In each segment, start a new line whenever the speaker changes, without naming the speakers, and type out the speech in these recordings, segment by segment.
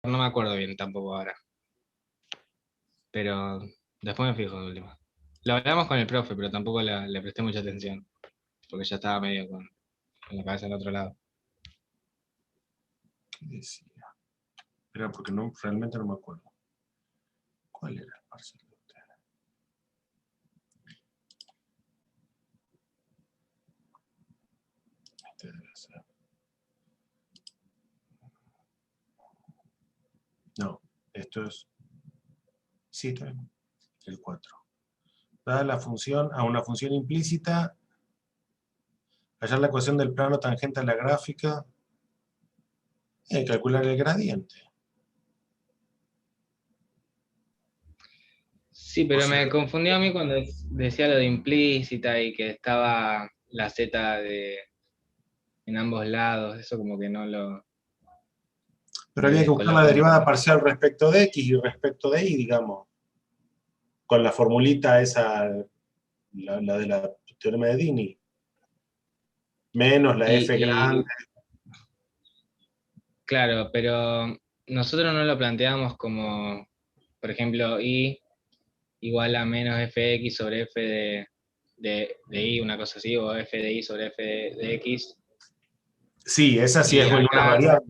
no me acuerdo bien tampoco ahora. Pero después me fijo de última. Lo hablamos con el profe, pero tampoco le presté mucha atención. Porque ya estaba medio con la cabeza en otro lado.
¿Qué decía? Era porque no, realmente no me acuerdo. ¿Cuál era el parcial de ustedes? Este debe ser. No, esto es. Sí, está bien. El 4. Dada la función a una función implícita, hallar la ecuación del plano tangente a la gráfica, calcular el gradiente.
Sí,
O
pero
sea,
me confundió a mí cuando decía lo de implícita y que estaba la Z en ambos lados. Eso como que no lo...
pero
me
había que buscar la
descoloca un
derivada
poco.
parcial respecto de X y respecto de Y, digamos. Con la formulita esa, la de la teorema de Dini. Menos la F grande.
Y claro, pero nosotros no lo planteamos como, por ejemplo, I igual a menos fx sobre f de i, una cosa así, o f de i sobre f de x.
Sí, esa sí es
Y
en una
acá,
variable.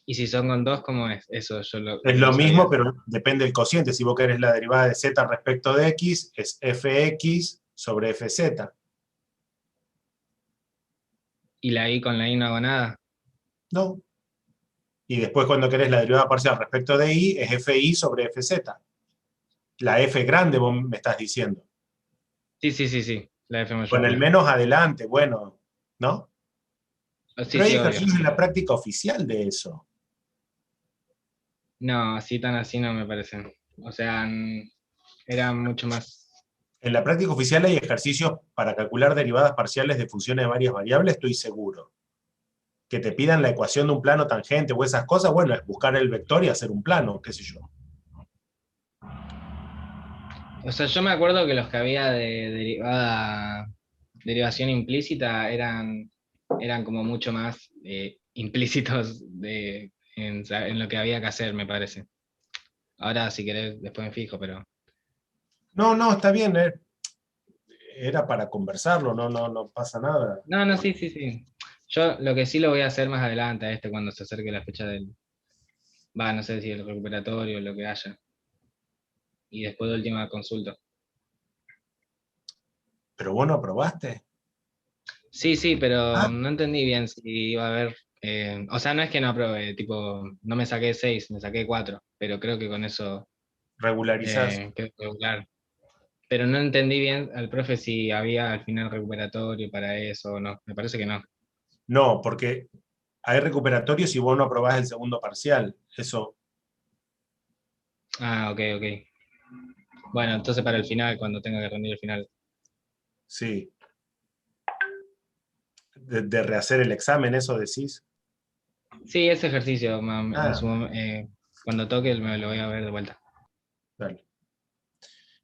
y si son con dos, ¿cómo es? Eso yo
Es lo
no
mismo,
sabía.
pero depende del cociente. Si vos querés la derivada de z respecto de x, es fx sobre fz.
Y la i con la i no hago nada.
¿No? Y después cuando querés la derivada parcial respecto de y, es fi sobre fz. La f grande vos me estás diciendo.
Sí, sí, sí, sí, la f
Con el
mayúscula.
menos adelante, bueno, ¿no?
Sí,
Pero hay
sí, obvio.
ejercicios en la práctica oficial de eso.
No, así tan así no me parece. O sea, era mucho más...
En la práctica oficial hay ejercicios para calcular derivadas parciales de funciones de varias variables, estoy seguro. Que te pidan la ecuación de un plano tangente o esas cosas, bueno, es buscar el vector y hacer un plano, qué sé yo.
O sea, yo me acuerdo que los que había de derivación implícita eran como mucho más implícitos en lo que había que hacer, me parece. Ahora, si querés, después me fijo, pero...
No, no, está bien, era para conversarlo, no, no, no pasa nada.
No, no, sí, sí, sí. Yo lo que sí lo voy a hacer más adelante a este cuando se acerque la fecha del... Va, no sé si el recuperatorio o lo que haya. Y después de última consulta.
Pero vos no aprobaste.
Sí, sí, pero
Ah,
no entendí bien si iba a haber... o sea, no es que no aprobé, tipo, no me saqué 6, me saqué 4, pero creo que con eso
regularizás.
quedó regular. Pero no entendí bien al profe si había al final recuperatorio para eso o no. Me parece que no.
No, porque hay recuperatorios si vos no aprobás el segundo parcial. Eso,
Ah, ok, ok. Bueno, entonces para el final, cuando tenga que rendir el final.
sí. De rehacer el examen, eso decís.
Sí, ese ejercicio,
Ah,
cuando toque me lo voy a ver de vuelta.
dale.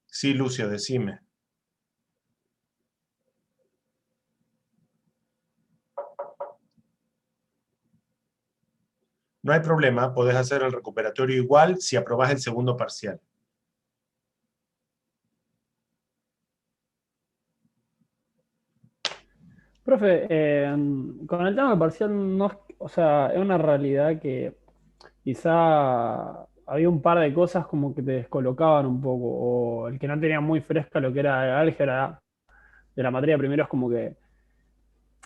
Sí, Lucio, decime. No hay problema, podés hacer el recuperatorio igual si aprobás el segundo parcial.
Profe, con el tema del parcial, no, o sea, es una realidad que quizá había un par de cosas como que te descolocaban un poco, o el que no tenía muy fresca lo que era álgebra de la materia primero es como que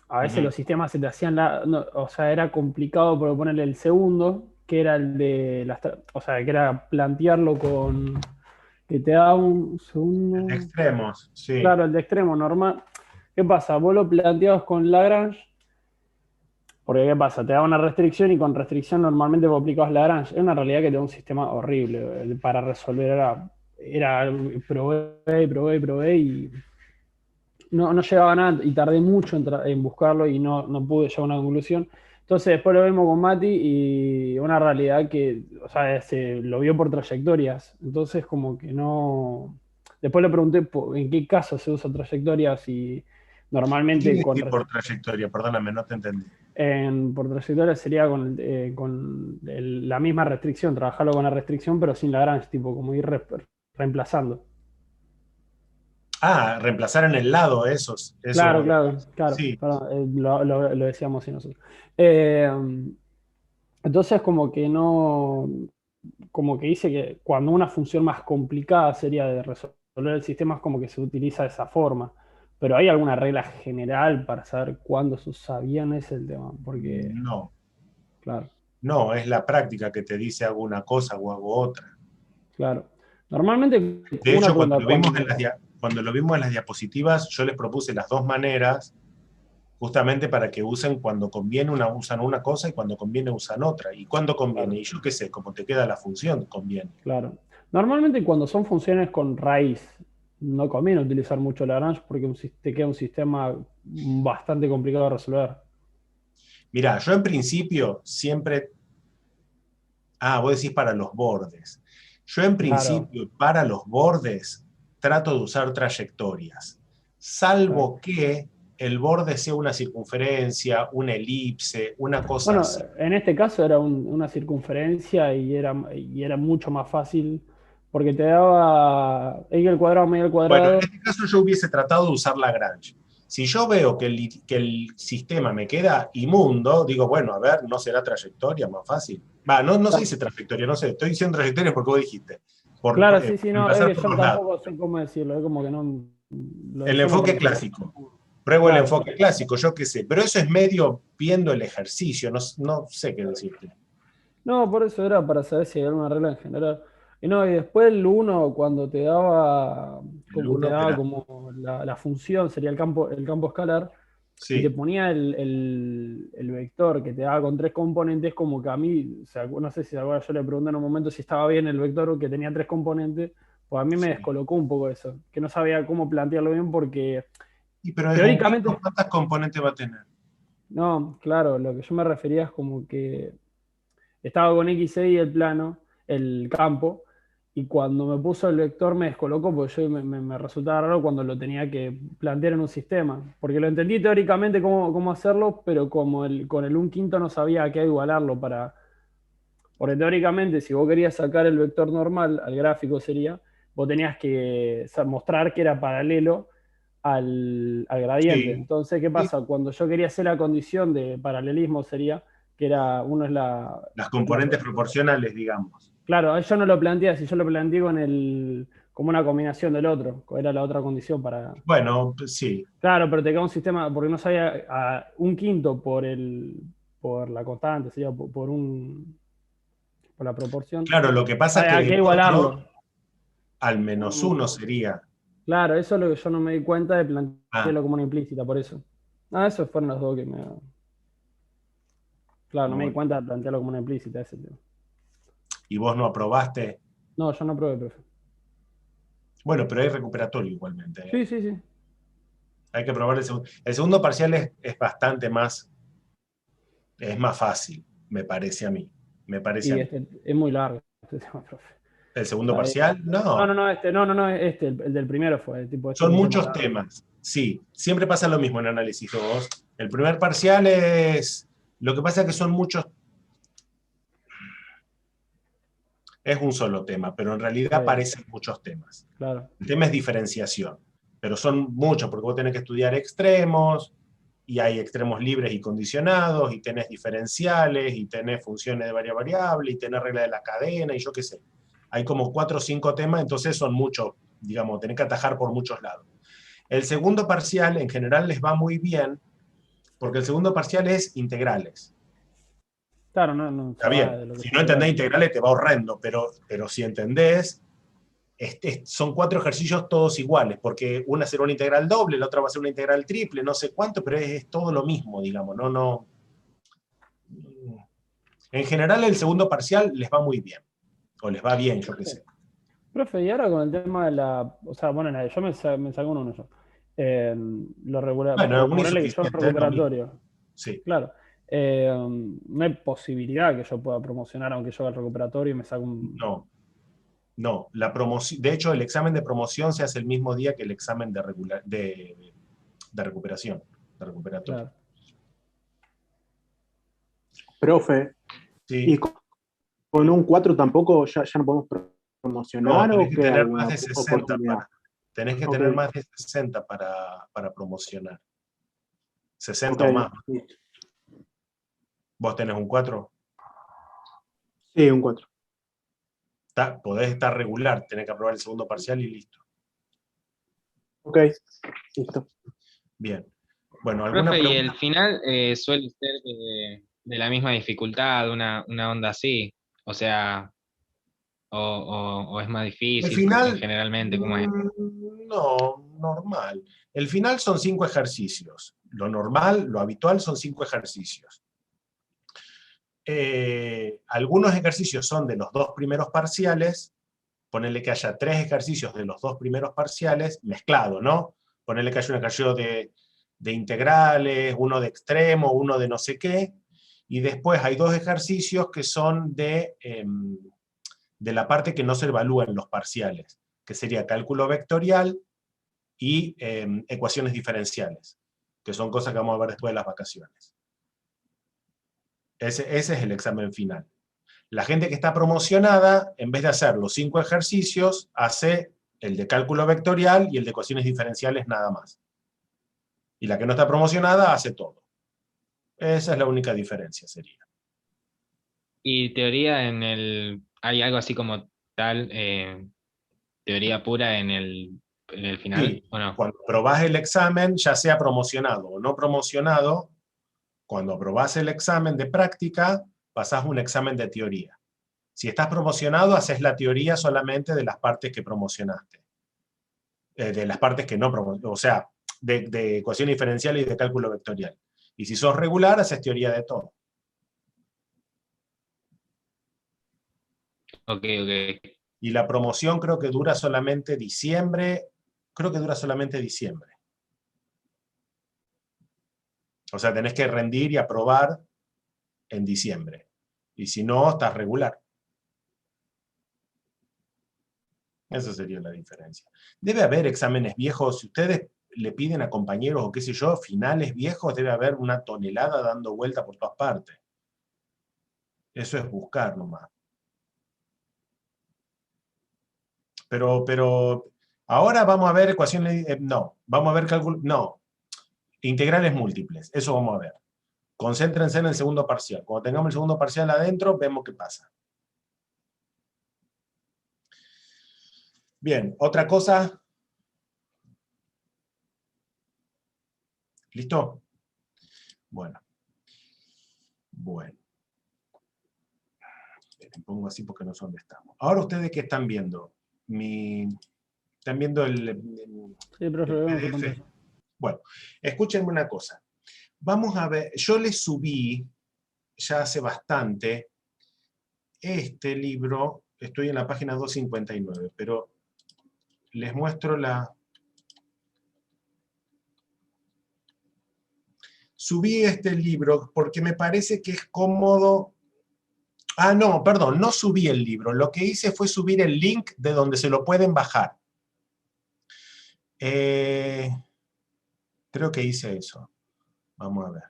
a veces
Ujú.
los sistemas se te hacían, o sea, era complicado proponerle el segundo, que era el de o sea, que era plantearlo con, que te da un
El de
segundo,
extremos, sí.
claro, el de extremo normal. ¿Qué pasa? Vos lo planteabas con Lagrange. Porque, ¿qué pasa? Te da una restricción y con restricción normalmente vos aplicabas Lagrange. Es una realidad que te da un sistema horrible para resolver. Probé y probé y probé y no llegaba a nada y tardé mucho en buscarlo y no pude llegar a una conclusión. Entonces después lo vimos con Mati y una realidad que, o sea, se lo vio por trayectorias. Entonces como que no... Después le pregunté en qué caso se usa trayectorias y
¿Qué quiere
normalmente con...
decir por trayectoria? Perdóname, no te entendí.
Por trayectoria sería la misma restricción, trabajarlo con la restricción, pero sin Lagrange, tipo como ir reemplazando.
Ah, reemplazar en el lado esos.
Claro,
Eso,
claro, claro.
sí.
Perdón, lo decíamos así nosotros. Eh, entonces, como que no, como que dice que cuando una función más complicada sería de resolver el sistema, es como que se utiliza de esa forma. Pero ¿hay alguna regla general para saber cuándo se usa bien ese el tema? Porque,
No,
claro,
no, es la práctica que te dice hago una cosa o hago otra.
claro. Normalmente,
De
una
hecho,
pregunta,
cuando lo vimos en las diapositivas, yo les propuse las dos maneras, justamente para que usen cuando conviene usan una cosa y cuando conviene usan otra. Y cuando conviene,
claro,
y yo qué sé, como te queda la función, conviene.
claro. Normalmente cuando son funciones con raíz, no conviene utilizar mucho Lagrange porque te queda un sistema bastante complicado de resolver.
Mirá, yo en principio siempre. Ah, vos decís para los bordes. Yo en
Claro,
principio para los bordes trato de usar trayectorias,
claro.
salvo que el borde sea una circunferencia, una elipse, una cosa
Bueno,
así.
en este caso era una circunferencia y era mucho más fácil porque te daba x al cuadrado medio al
Bueno, en
cuadrado.
este caso yo hubiese tratado de usar Lagrange. Si yo veo que el sistema me queda inmundo, digo, bueno, a ver, ¿no será trayectoria más fácil? Va, no, no se dice trayectoria, no sé, estoy diciendo trayectoria porque vos dijiste,
Claro, sí, sí, no, es
empezar
que
por
yo
los lados.
tampoco sé cómo decirlo, es como que no lo
El
decimos
enfoque
porque
clásico. Pruebo el
claro.
enfoque clásico, yo qué sé, pero eso es medio viendo el ejercicio, no, no sé qué decirte.
No, por eso era para saber si hay alguna regla en general. Y no, y después el uno cuando te daba,
El uno, espera,
como la función, sería el campo escalar, y te
sí,
ponía el vector que te daba con tres componentes, como que a mí, o sea, no sé si ahora yo le pregunté en un momento si estaba bien el vector que tenía tres componentes, pues a mí me
sí.
descolocó un poco eso, que no sabía cómo plantearlo bien porque
Y pero es un quinto,
teóricamente,
¿cuántas componentes va a tener?
no, claro, lo que yo me refería es como que estaba con X, Y el plano, el campo, y cuando me puso el vector me descolocó, porque yo me resultaba raro cuando lo tenía que plantear en un sistema. Porque lo entendí teóricamente cómo hacerlo, pero como con el 1/5 no sabía a qué igualarlo para. Porque teóricamente, si vos querías sacar el vector normal al gráfico sería, vos tenías que mostrar que era paralelo al gradiente.
Sí,
Entonces, ¿qué
sí.
pasa? Cuando yo quería hacer la condición de paralelismo sería que uno es
Las
la.
componentes proporcionales, digamos.
Claro, yo no lo planteé así, yo lo planteé como una combinación del otro, era la otra condición para.
Bueno, pues sí.
Claro, pero te queda un sistema, porque no sabía 1/5 por la constante, sería por la proporción.
Claro, lo que
No
pasa es
sabía
que
a qué
del otro,
igualarlo.
al -1 sería.
Claro, eso es lo que yo no me di cuenta de
Ah,
plantearlo como una implícita, por eso. Ah, esos fueron los dos que me. Claro, no me di
bueno.
cuenta de plantearlo como una implícita, ese tema.
Y vos no aprobaste.
No, yo no probé, profe.
Bueno, pero hay recuperatorio igualmente, ¿eh?
Sí, sí, sí.
Hay que probar el segundo. El segundo parcial es bastante más, es más fácil, me parece a mí. Me parece a
Y
mí.
es muy largo este tema, profe.
El
O
segundo
sea,
parcial,
no, no,
no.
no, el del primero fue, tipo, este es
Son
un tema
muchos
largo.
temas. Sí, siempre pasa lo mismo en análisis 2. El primer parcial es. Lo que pasa es que son muchos. Es un solo tema, pero en realidad
Sí,
parecen muchos temas.
claro.
El tema es diferenciación, pero son muchos porque vos tenés que estudiar extremos, y hay extremos libres y condicionados, y tenés diferenciales, y tenés funciones de variable, y tenés regla de la cadena, y yo qué sé. Hay como 4 o 5 temas, entonces son muchos, digamos, tenés que atajar por muchos lados. El segundo parcial en general les va muy bien, porque el segundo parcial es integrales.
Claro, no, no se
Está
va
bien,
de lo que
si
se
no entendés
trata.
integrales te va horrendo, pero si entendés, son 4 ejercicios todos iguales, porque una será una integral doble, la otra va a ser una integral triple, no sé cuánto, pero es todo lo mismo, digamos, no, no. En general el segundo parcial les va muy bien, o les va bien, yo qué sé.
Profe, y ahora con el tema de la. O sea, bueno, yo me saco uno yo. Lo regular,
Bueno, es muy
ponerle que yo
insuficiente, es lo mismo.
recuperatorio.
Sí,
Claro. No hay posibilidad que yo pueda promocionar aunque yo haga el recuperatorio y me saque un.
no, no. De hecho, el examen de promoción se hace el mismo día que el examen de recuperación, de recuperatorio.
Claro.
Profe,
Sí.
¿y con un 4 tampoco ya no podemos promocionar
No,
o
tenés que
queda
tener
alguna
más de 60
oportunidad?
tenés que
Ok,
tener más de 60 para promocionar. 60
ok,
o más.
listo.
¿Vos tenés un 4?
Sí, un 4.
Podés estar regular, tenés que aprobar el segundo parcial y listo.
Ok, listo.
Bien. Bueno, ¿alguna
Profe, y
pregunta?
el final suele ser de la misma dificultad, una onda así. O sea, o es más
El
difícil
final,
generalmente, ¿cómo es?
no, normal. El final son 5 ejercicios. Lo normal, lo habitual son 5 ejercicios. Algunos ejercicios son de los 2 primeros parciales. Ponerle que haya 3 ejercicios de los 2 primeros parciales, mezclado, ¿no? Ponerle que haya un ejercicio de integrales, uno de extremo, uno de no sé qué, y después hay 2 ejercicios que son de la parte que no se evalúa en los parciales, que sería cálculo vectorial y ecuaciones diferenciales, que son cosas que vamos a ver después de las vacaciones. Ese es el examen final. La gente que está promocionada, en vez de hacer los 5 ejercicios, hace el de cálculo vectorial y el de ecuaciones diferenciales nada más. Y la que no está promocionada hace todo. Esa es la única diferencia, sería.
Y teoría ¿hay algo así como tal, teoría pura en el final,
Sí,
¿o no?
cuando aprobás el examen, ya sea promocionado o no promocionado, cuando aprobás el examen de práctica, pasás un examen de teoría. Si estás promocionado, haces la teoría solamente de las partes que promocionaste. De las partes que no promocionaste, o sea, de ecuación diferencial y de cálculo vectorial. Y si sos regular, haces teoría de todo.
Ok, ok.
Y la promoción creo que dura solamente diciembre, O sea, tenés que rendir y aprobar en diciembre. Y si no, estás regular. Esa sería la diferencia. Debe haber exámenes viejos. Si ustedes le piden a compañeros o qué sé yo, finales viejos, debe haber una tonelada dando vuelta por todas partes. Eso es buscar nomás. Pero ahora vamos a ver ecuaciones, no, vamos a ver cálculo, no, integrales múltiples, eso vamos a ver. Concéntrense en el segundo parcial. Cuando tengamos el segundo parcial adentro, vemos qué pasa. Bien, otra cosa. ¿Listo? Bueno. Bueno. Me pongo así porque no sé dónde estamos. Ahora ustedes, ¿qué están viendo? ¿Están viendo
Sí, profe, vemos su
PDF?
pantalla.
Bueno, escúchenme una cosa. Vamos a ver, yo les subí ya hace bastante este libro, estoy en la página 259, pero les muestro Subí este libro porque me parece que es cómodo. Ah, no, perdón, no subí el libro. Lo que hice fue subir el link de donde se lo pueden bajar. Creo que hice eso. Vamos a ver.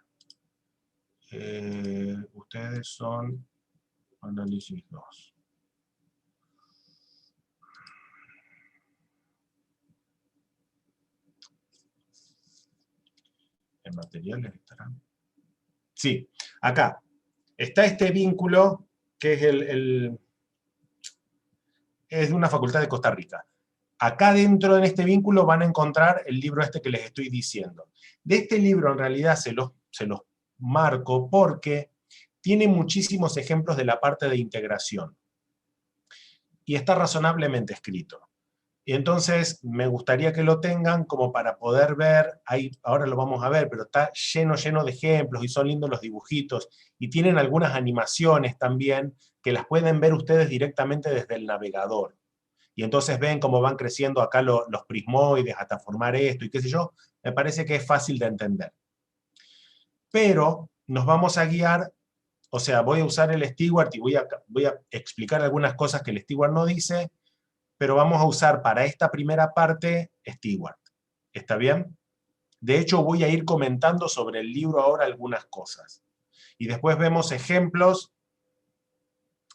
Ustedes son análisis 2. ¿En materiales estarán? Sí, acá. Está este vínculo que es de una facultad de Costa Rica. Acá dentro en este vínculo van a encontrar el libro este que les estoy diciendo. De este libro en realidad se los marco porque tiene muchísimos ejemplos de la parte de integración. Y está razonablemente escrito. Y entonces me gustaría que lo tengan como para poder ver, ahí, ahora lo vamos a ver, pero está lleno de ejemplos y son lindos los dibujitos. Y tienen algunas animaciones también que las pueden ver ustedes directamente desde el navegador. Y entonces ven cómo van creciendo acá los prismoides hasta formar esto y qué sé yo. Me parece que es fácil de entender. Pero nos vamos a guiar, o sea, voy a usar el steward y voy a explicar algunas cosas que el steward no dice, pero vamos a usar para esta primera parte steward. ¿Está bien? De hecho, voy a ir comentando sobre el libro ahora algunas cosas. Y después vemos ejemplos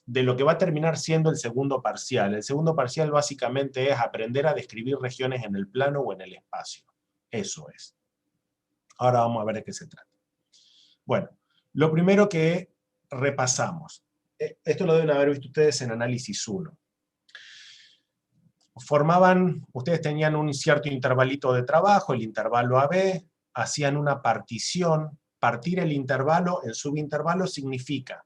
de lo que va a terminar siendo el segundo parcial. El segundo parcial básicamente es aprender a describir regiones en el plano o en el espacio. Eso es. Ahora vamos a ver de qué se trata. Bueno, lo primero que repasamos. Esto lo deben haber visto ustedes en análisis 1. Ustedes tenían un cierto intervalito de trabajo, el intervalo AB, hacían una partición. Partir el intervalo en subintervalos significa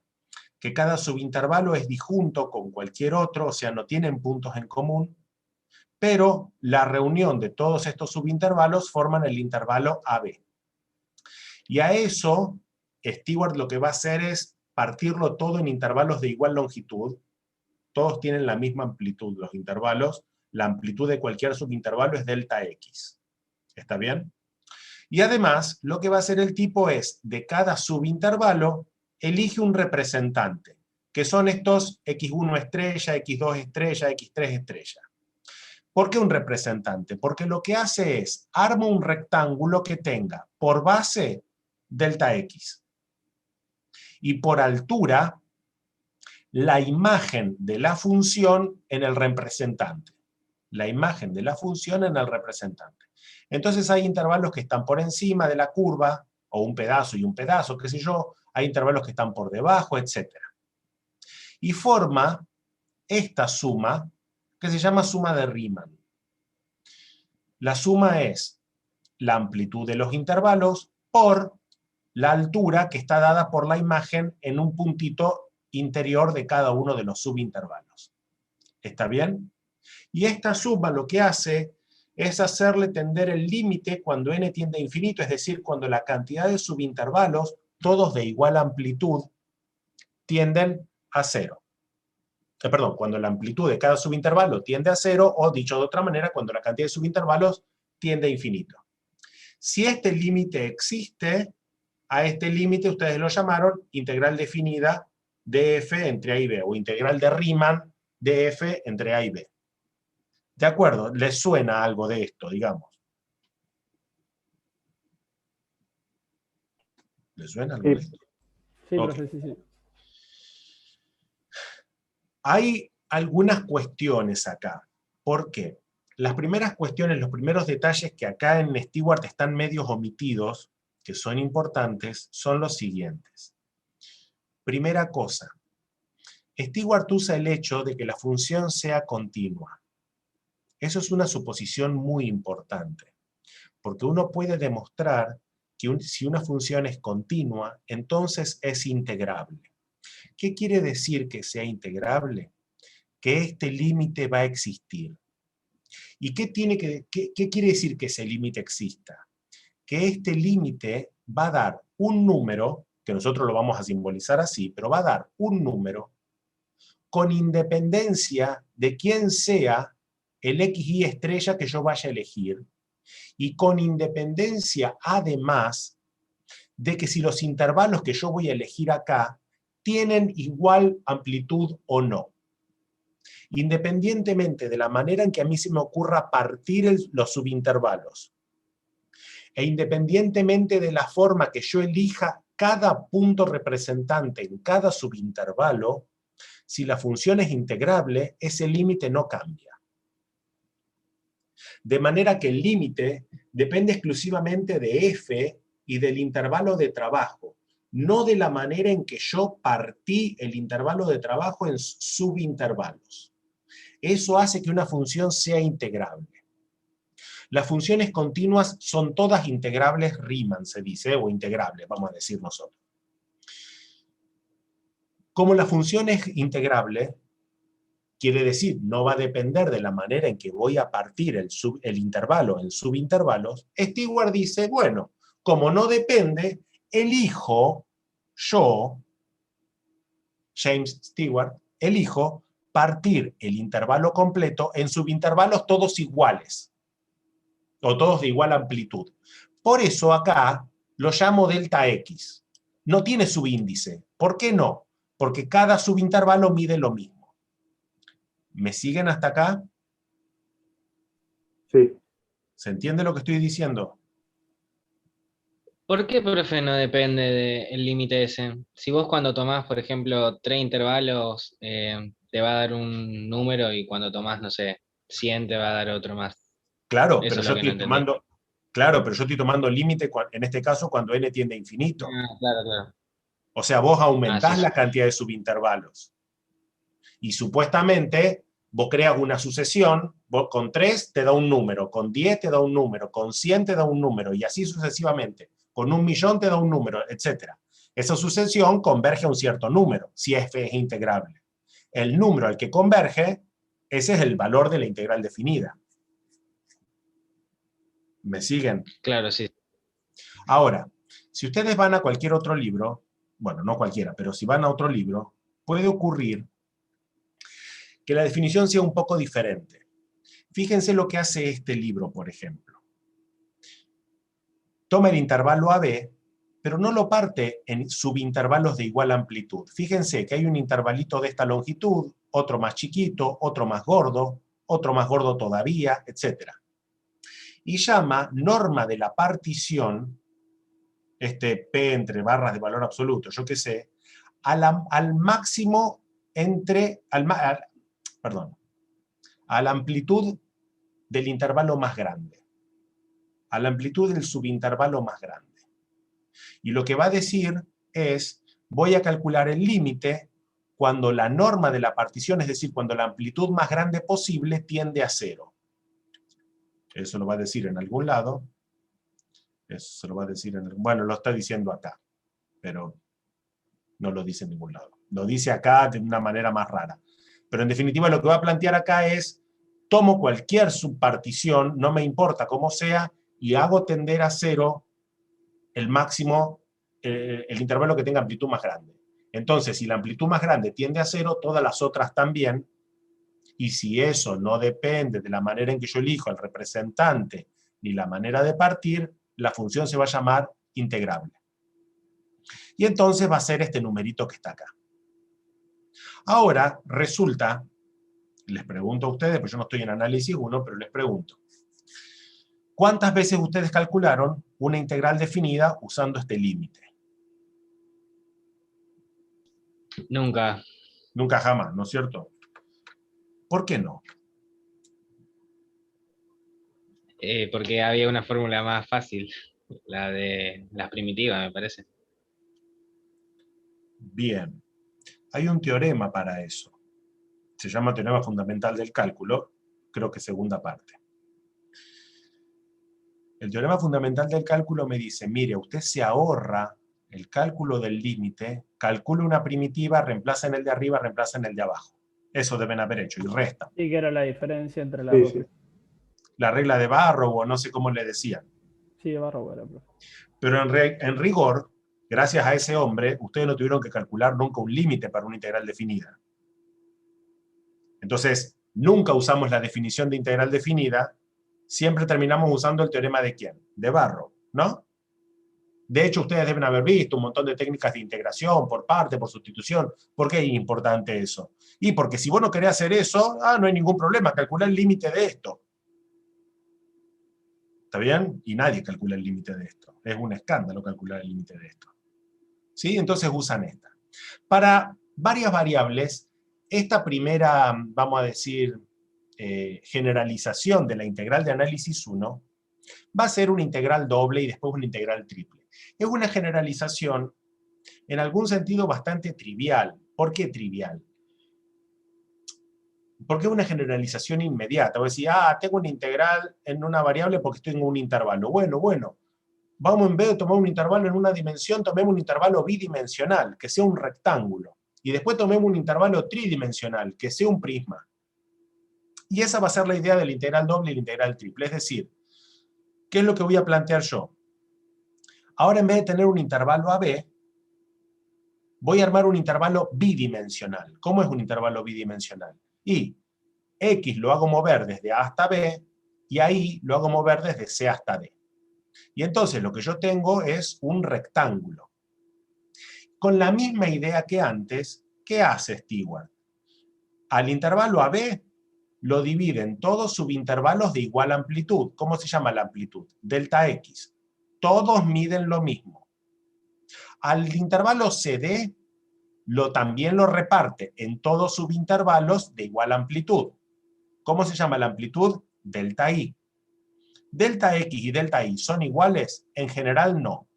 que cada subintervalo es disjunto con cualquier otro, o sea, no tienen puntos en común, pero la reunión de todos estos subintervalos forman el intervalo AB. Y a eso, Stewart lo que va a hacer es partirlo todo en intervalos de igual longitud. Todos tienen la misma amplitud, los intervalos. La amplitud de cualquier subintervalo es delta X. ¿Está bien? Y además, lo que va a hacer el tipo es, de cada subintervalo, elige un representante, que son estos X1 estrella, X2 estrella, X3 estrella. ¿Por qué un representante? Porque lo que hace es, arma un rectángulo que tenga por base delta X. Y por altura, la imagen de la función en el representante. La imagen de la función en el representante. Entonces hay intervalos que están por encima de la curva, o un pedazo y un pedazo, qué sé yo, hay intervalos que están por debajo, etc. Y forma esta suma, que se llama suma de Riemann. La suma es la amplitud de los intervalos por la altura que está dada por la imagen en un puntito interior de cada uno de los subintervalos. ¿Está bien? Y esta suma lo que hace es hacerle tender el límite cuando n tiende a infinito, es decir, cuando la cantidad de subintervalos, todos de igual amplitud, tienden a cero. Perdón, cuando la amplitud de cada subintervalo tiende a cero, o dicho de otra manera, cuando la cantidad de subintervalos tiende a infinito. Si este límite existe, a este límite ustedes lo llamaron integral definida de f entre a y b, o integral de Riemann de f entre a y b. ¿De acuerdo? ¿Les suena algo de esto, digamos? ¿Les suena algo de esto?
Sí,
Ok.
profe, sí.
Hay algunas cuestiones acá. ¿Por qué? Las primeras cuestiones, los primeros detalles que acá en Stewart están medios omitidos, que son importantes, son los siguientes. Primera cosa, Stewart usa el hecho de que la función sea continua. Eso es una suposición muy importante, porque uno puede demostrar que si una función es continua, entonces es integrable. ¿Qué quiere decir que sea integrable? Que este límite va a existir. ¿Y qué quiere decir que ese límite exista? Que este límite va a dar un número, que nosotros lo vamos a simbolizar así, pero va a dar un número con independencia de quién sea el XY estrella que yo vaya a elegir, y con independencia además de que si los intervalos que yo voy a elegir acá tienen igual amplitud o no. Independientemente de la manera en que a mí se me ocurra partir los subintervalos, e independientemente de la forma que yo elija cada punto representante en cada subintervalo, si la función es integrable, ese límite no cambia. De manera que el límite depende exclusivamente de f y del intervalo de trabajo, no de la manera en que yo partí el intervalo de trabajo en subintervalos. Eso hace que una función sea integrable. Las funciones continuas son todas integrables Riemann, se dice, o integrables, vamos a decir nosotros. Como la función es integrable, quiere decir, no va a depender de la manera en que voy a partir el intervalo en subintervalos, Stewart dice, bueno, como no depende, elijo yo, James Stewart, elijo partir el intervalo completo en subintervalos todos iguales, o todos de igual amplitud. Por eso acá lo llamo delta X. No tiene subíndice. ¿Por qué no? Porque cada subintervalo mide lo mismo. ¿Me siguen hasta acá?
Sí.
¿Se entiende lo que estoy diciendo?
¿Por qué, profe, no depende del límite ese? Si vos cuando tomás, por ejemplo, 3 intervalos, te va a dar un número y cuando tomás, no sé, 100 te va a dar otro más.
Claro,
Eso
pero
es
yo
lo que no
estoy
entendí.
tomando, claro, pero yo estoy tomando límite en este caso cuando n tiende a infinito.
Ah, claro, claro.
O sea, vos
Ah, sí,
aumentás
sí.
la cantidad de subintervalos. Y supuestamente vos creas una sucesión, vos con 3 te da un número, con 10 te da un número, con 100 te da un número, y así sucesivamente. Con 1.000.000 te da un número, etc. Esa sucesión converge a un cierto número, si f es integrable. El número al que converge, ese es el valor de la integral definida. ¿Me siguen?
Claro, sí.
Ahora, si ustedes van a cualquier otro libro, bueno, no cualquiera, pero si van a otro libro, puede ocurrir que la definición sea un poco diferente. Fíjense lo que hace este libro, por ejemplo. Toma el intervalo AB, pero no lo parte en subintervalos de igual amplitud. Fíjense que hay un intervalito de esta longitud, otro más chiquito, otro más gordo todavía, etc. Y llama norma de la partición, este P entre barras de valor absoluto, yo qué sé, al máximo entre, perdón, a la amplitud del intervalo más grande, a la amplitud del subintervalo más grande. Y lo que va a decir es, voy a calcular el límite cuando la norma de la partición, es decir, cuando la amplitud más grande posible tiende a 0. Eso lo va a decir en algún lado. Eso se lo va a decir bueno, lo está diciendo acá, pero no lo dice en ningún lado. Lo dice acá de una manera más rara. Pero en definitiva lo que va a plantear acá es, tomo cualquier subpartición, no me importa cómo sea, y hago tender a 0 el máximo, el intervalo que tenga amplitud más grande. Entonces, si la amplitud más grande tiende a 0, todas las otras también, y si eso no depende de la manera en que yo elijo el representante ni la manera de partir, la función se va a llamar integrable. Y entonces va a ser este numerito que está acá. Ahora, resulta, les pregunto a ustedes, pues yo no estoy en análisis 1, pero les pregunto, ¿cuántas veces ustedes calcularon una integral definida usando este límite?
Nunca.
Nunca jamás, ¿no es cierto? ¿Por qué no?
Porque había una fórmula más fácil, la de las primitivas, me parece.
Bien. Hay un teorema para eso. Se llama teorema fundamental del cálculo, creo que segunda parte. El teorema fundamental del cálculo me dice, mire, usted se ahorra el cálculo del límite, calcula una primitiva, reemplaza en el de arriba, reemplaza en el de abajo. Eso deben haber hecho, y resta.
Sí, que era la diferencia entre las
Sí,
dos.
sí.
La regla de Barrow, o no sé cómo le decían.
Sí, de barro, era, profe.
Pero en rigor, gracias a ese hombre, ustedes no tuvieron que calcular nunca un límite para una integral definida. Entonces, nunca usamos la definición de integral definida, siempre terminamos usando el teorema de ¿quién? De Barrow, ¿no? De hecho, ustedes deben haber visto un montón de técnicas de integración por parte, por sustitución. ¿Por qué es importante eso? Y porque si vos no querés hacer eso, no hay ningún problema, calcular el límite de esto. ¿Está bien? Y nadie calcula el límite de esto. Es un escándalo calcular el límite de esto. ¿Sí? Entonces usan esta. Para varias variables, esta primera, vamos a decir, generalización de la integral de análisis 1 va a ser una integral doble y después una integral triple. Es una generalización en algún sentido bastante trivial. ¿Por qué trivial? Porque es una generalización inmediata. Voy a decir, tengo una integral en una variable porque estoy en un intervalo. Bueno. Vamos, en vez de tomar un intervalo en una dimensión, tomemos un intervalo bidimensional, que sea un rectángulo. Y después tomemos un intervalo tridimensional, que sea un prisma. Y esa va a ser la idea de la integral doble y la integral triple. Es decir, ¿qué es lo que voy a plantear yo? Ahora, en vez de tener un intervalo AB, voy a armar un intervalo bidimensional. ¿Cómo es un intervalo bidimensional? Y X lo hago mover desde A hasta B, y ahí lo hago mover desde C hasta D. Y entonces lo que yo tengo es un rectángulo. Con la misma idea que antes, ¿qué hace Stewart? Al intervalo AB lo divide en todos subintervalos de igual amplitud. ¿Cómo se llama la amplitud? Delta X. Todos miden lo mismo. Al intervalo CD también lo reparte en todos subintervalos de igual amplitud. ¿Cómo se llama la amplitud? Delta I. ¿Delta X y delta Y son iguales? En general no.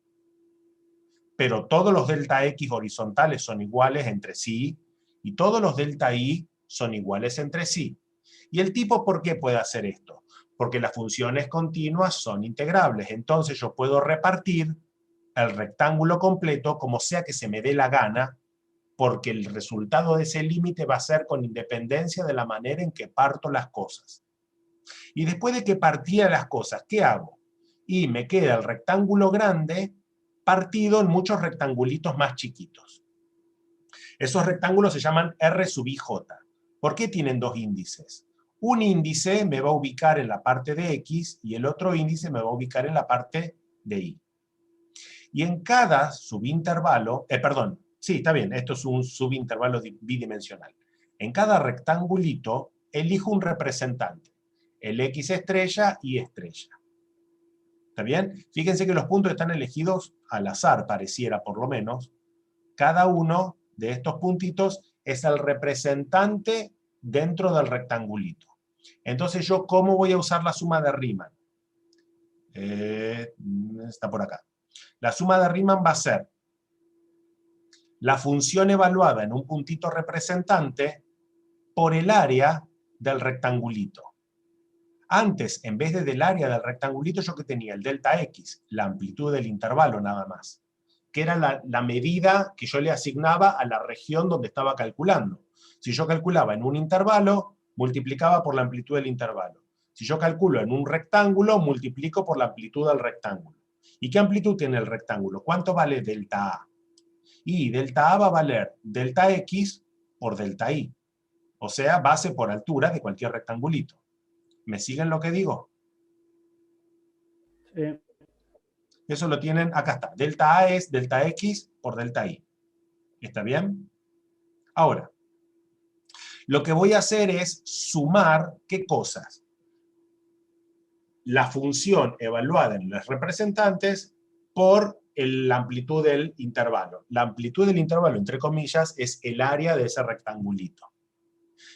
Pero todos los delta X horizontales son iguales entre sí y todos los delta Y son iguales entre sí. ¿Y el tipo por qué puede hacer esto? Porque las funciones continuas son integrables. Entonces yo puedo repartir el rectángulo completo como sea que se me dé la gana, porque el resultado de ese límite va a ser con independencia de la manera en que parto las cosas. Y después de que partía las cosas, ¿qué hago? Y me queda el rectángulo grande partido en muchos rectangulitos más chiquitos. Esos rectángulos se llaman R sub IJ. ¿Por qué tienen dos índices? Un índice me va a ubicar en la parte de X y el otro índice me va a ubicar en la parte de Y. Y en cada subintervalo, sí, está bien, esto es un subintervalo bidimensional. En cada rectangulito elijo un representante, el X estrella y estrella. ¿Está bien? Fíjense que los puntos están elegidos al azar, pareciera por lo menos. Cada uno de estos puntitos es el representante dentro del rectangulito. Entonces yo, ¿cómo voy a usar la suma de Riemann? Está por acá. La suma de Riemann va a ser la función evaluada en un puntito representante por el área del rectangulito. Antes, en vez del área del rectangulito, yo que tenía el delta X, la amplitud del intervalo nada más, que era la medida que yo le asignaba a la región donde estaba calculando. Si yo calculaba en un intervalo, multiplicaba por la amplitud del intervalo. Si yo calculo en un rectángulo, multiplico por la amplitud del rectángulo. ¿Y qué amplitud tiene el rectángulo? ¿Cuánto vale delta A? Y delta A va a valer delta X por delta Y. O sea, base por altura de cualquier rectangulito. ¿Me siguen lo que digo?
Sí.
Eso lo tienen, acá está. Delta A es delta X por delta Y. ¿Está bien? Ahora, lo que voy a hacer es sumar, ¿qué cosas? La función evaluada en los representantes por la amplitud del intervalo. La amplitud del intervalo, entre comillas, es el área de ese rectangulito.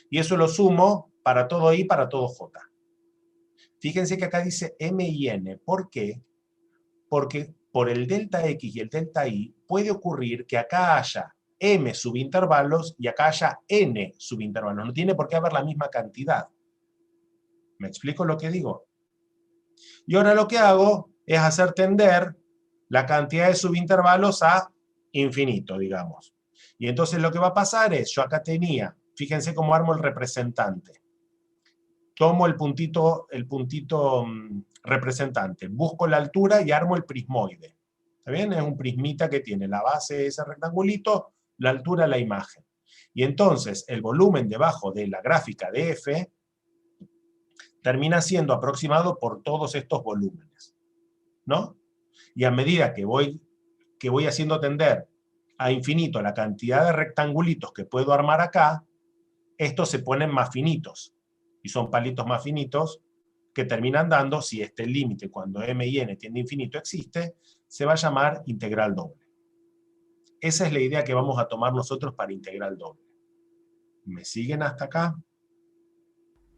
Y eso lo sumo para todo I, para todo J. Fíjense que acá dice M y N. ¿Por qué? Porque por el delta X y el delta Y puede ocurrir que acá haya M subintervalos y acá haya N subintervalos. No tiene por qué haber la misma cantidad. ¿Me explico lo que digo? Y ahora lo que hago es hacer tender la cantidad de subintervalos a infinito, digamos. Y entonces lo que va a pasar es, yo acá tenía, fíjense cómo armo el representante. Tomo el puntito representante, busco la altura y armo el prismoide. ¿Está bien? Es un prismita que tiene la base de ese rectangulito, la altura, la imagen. Y entonces el volumen debajo de la gráfica de F termina siendo aproximado por todos estos volúmenes, ¿no? Y a medida que voy haciendo tender a infinito la cantidad de rectangulitos que puedo armar acá, estos se ponen más finitos. Y son palitos más finitos que terminan dando, si este límite cuando m y n tiende a infinito existe, se va a llamar integral doble. Esa es la idea que vamos a tomar nosotros para integral doble. ¿Me siguen hasta acá?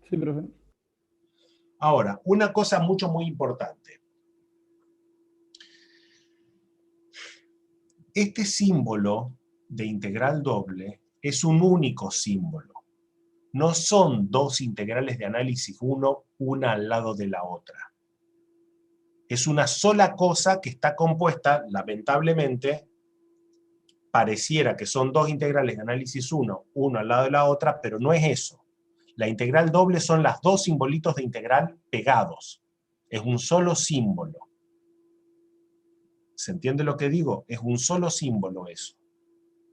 Sí, profe.
Ahora, una cosa muy importante. Este símbolo de integral doble es un único símbolo. No son dos integrales de análisis 1, una al lado de la otra. Es una sola cosa que está compuesta, lamentablemente, pareciera que son dos integrales de análisis 1, uno al lado de la otra, pero no es eso. La integral doble son las dos simbolitos de integral pegados. Es un solo símbolo. ¿Se entiende lo que digo? Es un solo símbolo eso.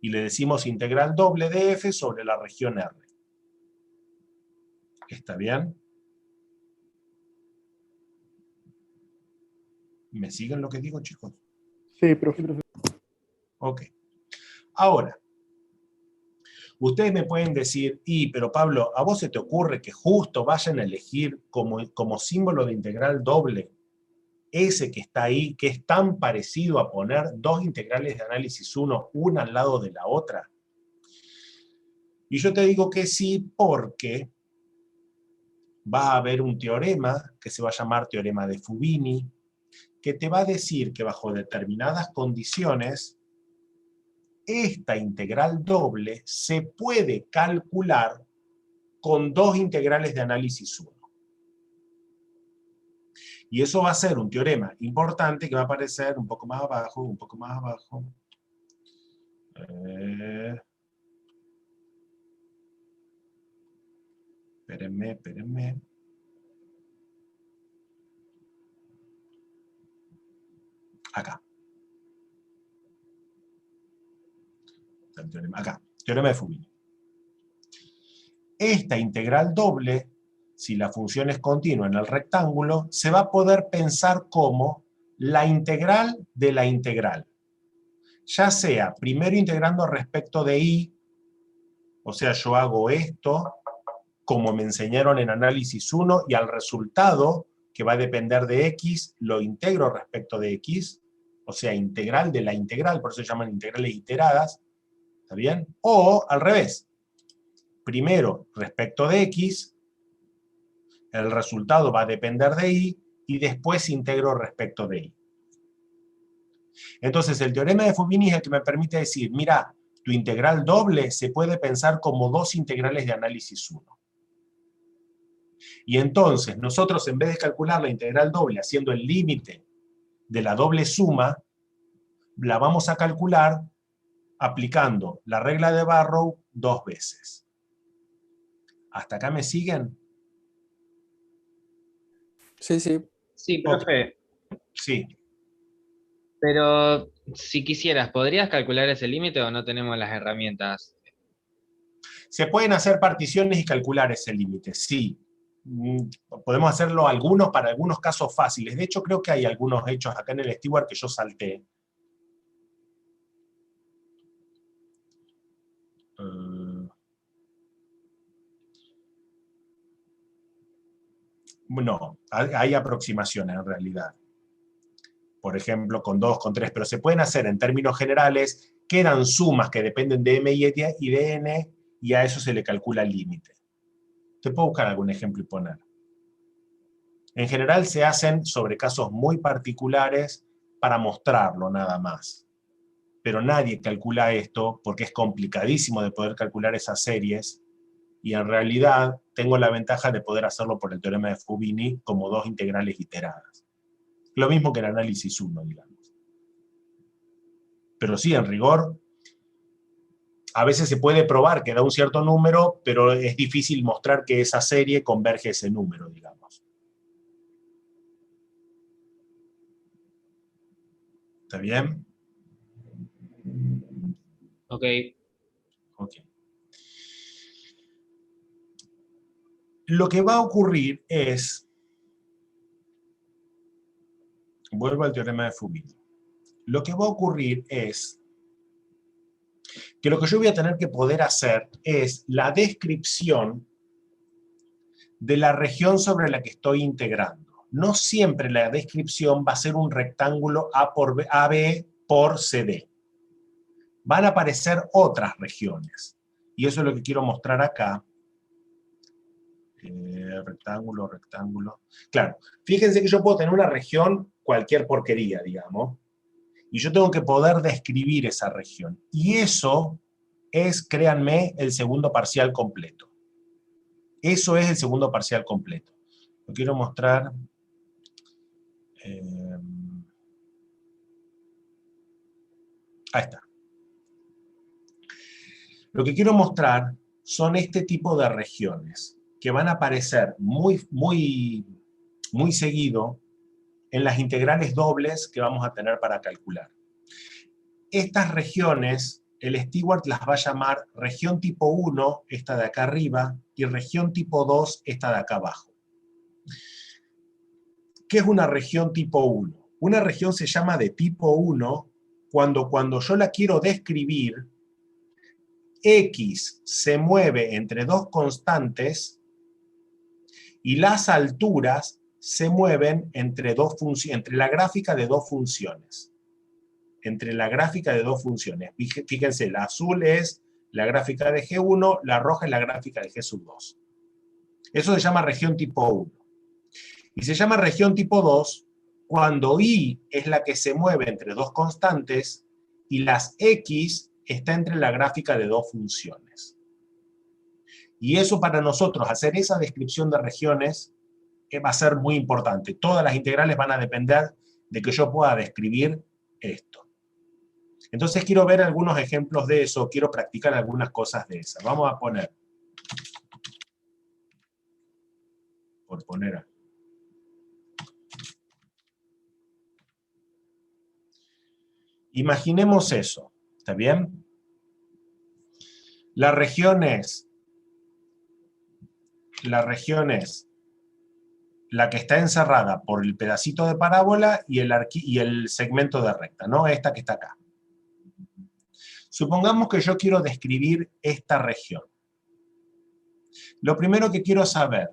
Y le decimos integral doble de f sobre la región R. ¿Está bien? ¿Me siguen lo que digo, chicos?
Sí, profe.
Ok. Ahora, ustedes me pueden decir, pero Pablo, ¿a vos se te ocurre que justo vayan a elegir como símbolo de integral doble ese que está ahí, que es tan parecido a poner dos integrales de análisis 1, una al lado de la otra? Y yo te digo que sí, porque va a haber un teorema que se va a llamar teorema de Fubini, que te va a decir que bajo determinadas condiciones, esta integral doble se puede calcular con dos integrales de análisis 1. Y eso va a ser un teorema importante que va a aparecer un poco más abajo, un poco más abajo. Espérenme. Acá. El teorema, acá. Teorema de Fubini. Esta integral doble, si la función es continua en el rectángulo, se va a poder pensar como la integral de la integral. Ya sea primero integrando respecto de y, o sea, yo hago esto, como me enseñaron en análisis 1, y al resultado, que va a depender de x, lo integro respecto de x, o sea, integral de la integral, por eso se llaman integrales iteradas, ¿está bien? O al revés, primero respecto de x, el resultado va a depender de y después integro respecto de y. Entonces, el teorema de Fubini es el que me permite decir, mira, tu integral doble se puede pensar como dos integrales de análisis 1. Y entonces, nosotros en vez de calcular la integral doble haciendo el límite de la doble suma, la vamos a calcular aplicando la regla de Barrow dos veces. ¿Hasta acá me siguen?
Sí, sí.
Sí, profe,
Sí.
pero si quisieras, ¿podrías calcular ese límite o no tenemos las herramientas?
Se pueden hacer particiones y calcular ese límite, sí. Podemos hacerlo para algunos casos fáciles. De hecho, creo que hay algunos hechos acá en el Steward que yo salté. No, hay aproximaciones en realidad. Por ejemplo, con 2, con 3, pero se pueden hacer en términos generales, quedan sumas que dependen de m y de n, y a eso se le calcula el límite. Te puedo buscar algún ejemplo y poner. En general se hacen sobre casos muy particulares para mostrarlo nada más. Pero nadie calcula esto porque es complicadísimo de poder calcular esas series, y en realidad tengo la ventaja de poder hacerlo por el teorema de Fubini como dos integrales iteradas. Lo mismo que el análisis 1, digamos. Pero sí, en rigor, a veces se puede probar que da un cierto número, pero es difícil mostrar que esa serie converge ese número, digamos. ¿Está bien?
Ok.
Ok. Lo que va a ocurrir es, vuelvo al teorema de Fubini, lo que va a ocurrir es que lo que yo voy a tener que poder hacer es la descripción de la región sobre la que estoy integrando. No siempre la descripción va a ser un rectángulo AB por CD. Van a aparecer otras regiones. Y eso es lo que quiero mostrar acá. Rectángulo. Claro, fíjense que yo puedo tener una región, cualquier porquería, digamos, y yo tengo que poder describir esa región. Y eso es, créanme, el segundo parcial completo. Eso es el segundo parcial completo. Lo quiero mostrar. Ahí está. Lo que quiero mostrar son este tipo de regiones que van a aparecer muy seguido en las integrales dobles que vamos a tener para calcular. Estas regiones, el Steward las va a llamar región tipo 1, esta de acá arriba, y región tipo 2, esta de acá abajo. ¿Qué es una región tipo 1? Una región se llama de tipo 1 cuando yo la quiero describir, X se mueve entre dos constantes y las alturas se mueven entre la gráfica de dos funciones. Entre la gráfica de dos funciones. Fíjense, la azul es la gráfica de G1, la roja es la gráfica de G sub 2. Eso se llama región tipo 1. Y se llama región tipo 2 cuando I es la que se mueve entre dos constantes y las X está entre la gráfica de dos funciones. Y eso para nosotros, hacer esa descripción de regiones, va a ser muy importante. Todas las integrales van a depender de que yo pueda describir esto. Entonces quiero ver algunos ejemplos de eso, quiero practicar algunas cosas de esas. Vamos a poner, por poner, imaginemos eso, ¿está bien? La región es la que está encerrada por el pedacito de parábola y el segmento de recta, ¿no? Esta que está acá. Supongamos que yo quiero describir esta región. Lo primero que quiero saber,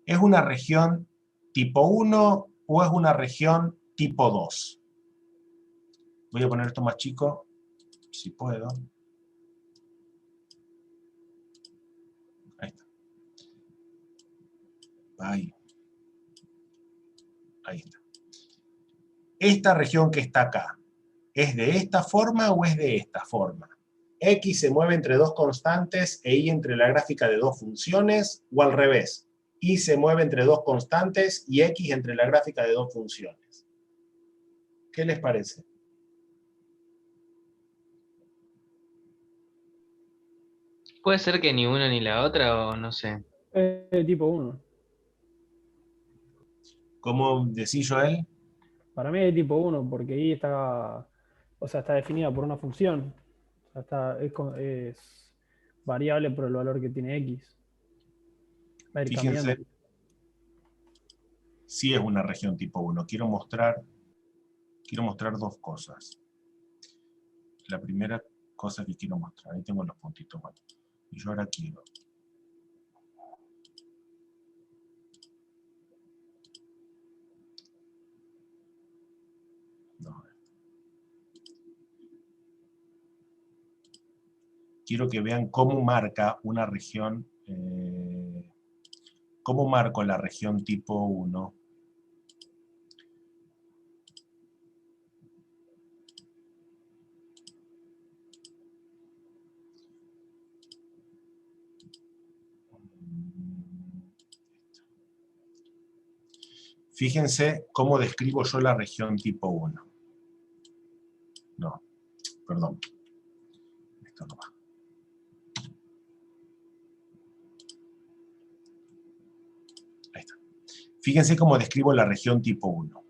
¿es una región tipo 1 o es una región tipo 2? Voy a poner esto más chico, si puedo. Ahí está. Ahí está. Esta región que está acá, ¿es de esta forma o es de esta forma? X se mueve entre dos constantes e Y entre la gráfica de dos funciones, o al revés. Y se mueve entre dos constantes y X entre la gráfica de dos funciones. ¿Qué les parece?
Puede ser que ni una ni la otra, o no sé.
Tipo 1.
¿Cómo decís, Joel?
Para mí es tipo 1, porque ahí está, o sea, está definida por una función. O sea, es variable por el valor que tiene X. Va a ir cambiando.
Fíjense, sí es una región tipo 1. Quiero mostrar dos cosas. La primera cosa que quiero mostrar, ahí tengo los puntitos. Bueno, y yo ahora quiero. No, quiero que vean cómo marca una región, cómo marco la región tipo 1. Fíjense cómo describo yo la región tipo 1. No, perdón. Esto no va. Ahí está. Fíjense cómo describo la región tipo 1.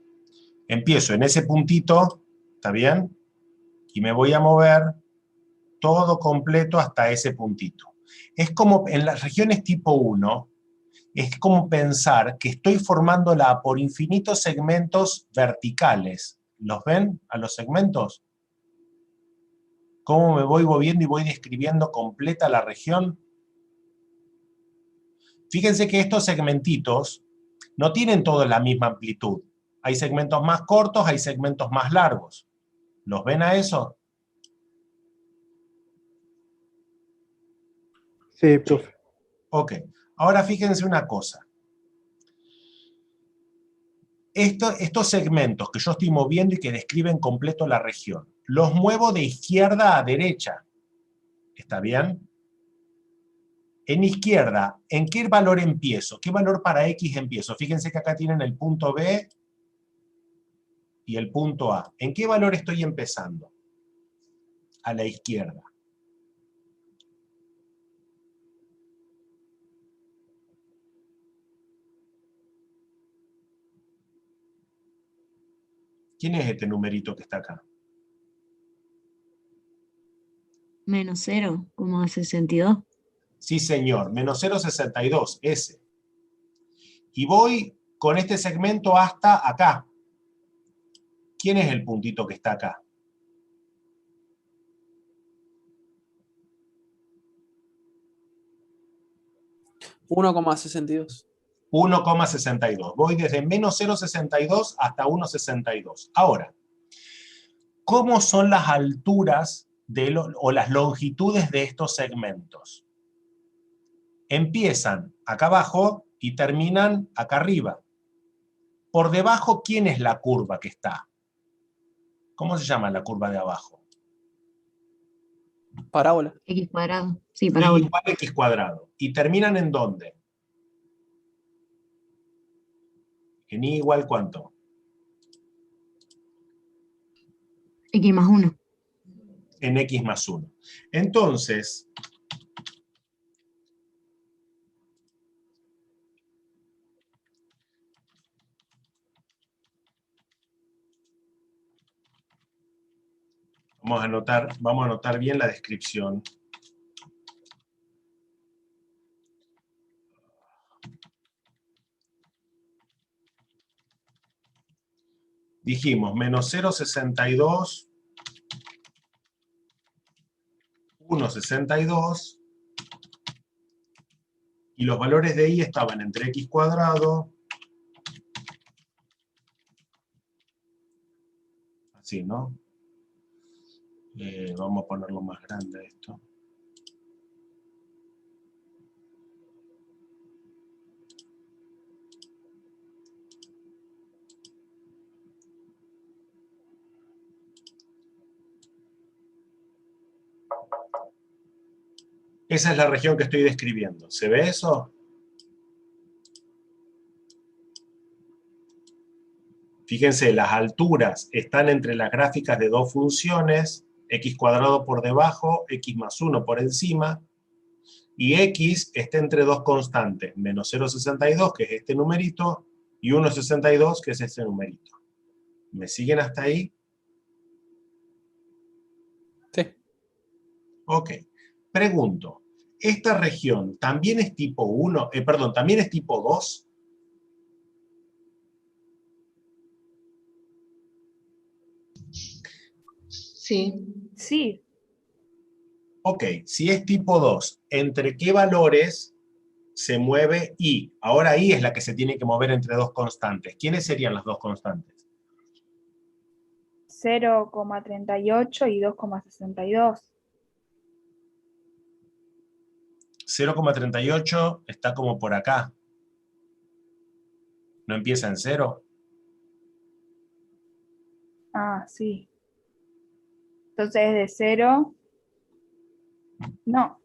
Empiezo en ese puntito, ¿está bien? Y me voy a mover todo completo hasta ese puntito. Es como en las regiones tipo 1, es como pensar que estoy formándola por infinitos segmentos verticales. ¿Los ven a los segmentos? ¿Cómo me voy moviendo y voy describiendo completa la región? Fíjense que estos segmentitos no tienen todos la misma amplitud. Hay segmentos más cortos, hay segmentos más largos. ¿Los ven a eso?
Sí, profe.
Ok. Ahora fíjense una cosa. Estos segmentos que yo estoy moviendo y que describen completo la región, los muevo de izquierda a derecha. ¿Está bien? En izquierda, ¿en qué valor empiezo? ¿Qué valor para X empiezo? Fíjense que acá tienen el punto B y el punto A. ¿En qué valor estoy empezando? A la izquierda. ¿Quién es este numerito que está acá?
Menos 0,62.
Sí, señor, menos 0,62, ese. Y voy con este segmento hasta acá. ¿Quién es el puntito que está acá?
$1,62.
1,62. Voy desde menos 0,62 hasta 1,62. Ahora, ¿cómo son las alturas o las longitudes de estos segmentos? Empiezan acá abajo y terminan acá arriba. Por debajo, ¿quién es la curva que está? ¿Cómo se llama la curva de abajo?
Parábola.
X cuadrado. Sí,
Y
parábola.
igual X cuadrado. ¿Y terminan en dónde? En Y igual ¿cuánto?
X más 1.
En X más 1. Entonces, vamos a anotar bien la descripción. Dijimos, menos 0,62, 1,62, y los valores de y estaban entre x cuadrado, así, ¿no? Vamos a ponerlo más grande esto. Esa es la región que estoy describiendo. ¿Se ve eso? Fíjense, las alturas están entre las gráficas de dos funciones, x cuadrado por debajo, x más 1 por encima, y x está entre dos constantes, menos 0,62, que es este numerito, y 1,62, que es este numerito. ¿Me siguen hasta ahí?
Sí.
Ok. Pregunto, ¿esta región también es tipo 1, también es tipo 2?
Sí.
Sí,
Ok, si es tipo 2, ¿entre qué valores se mueve y? Ahora y es la que se tiene que mover entre dos constantes. ¿Quiénes serían las dos constantes?
0,38 y 2,62.
0,38 está como por acá. ¿No empieza en 0?
Ah, sí. Entonces es de 0. No.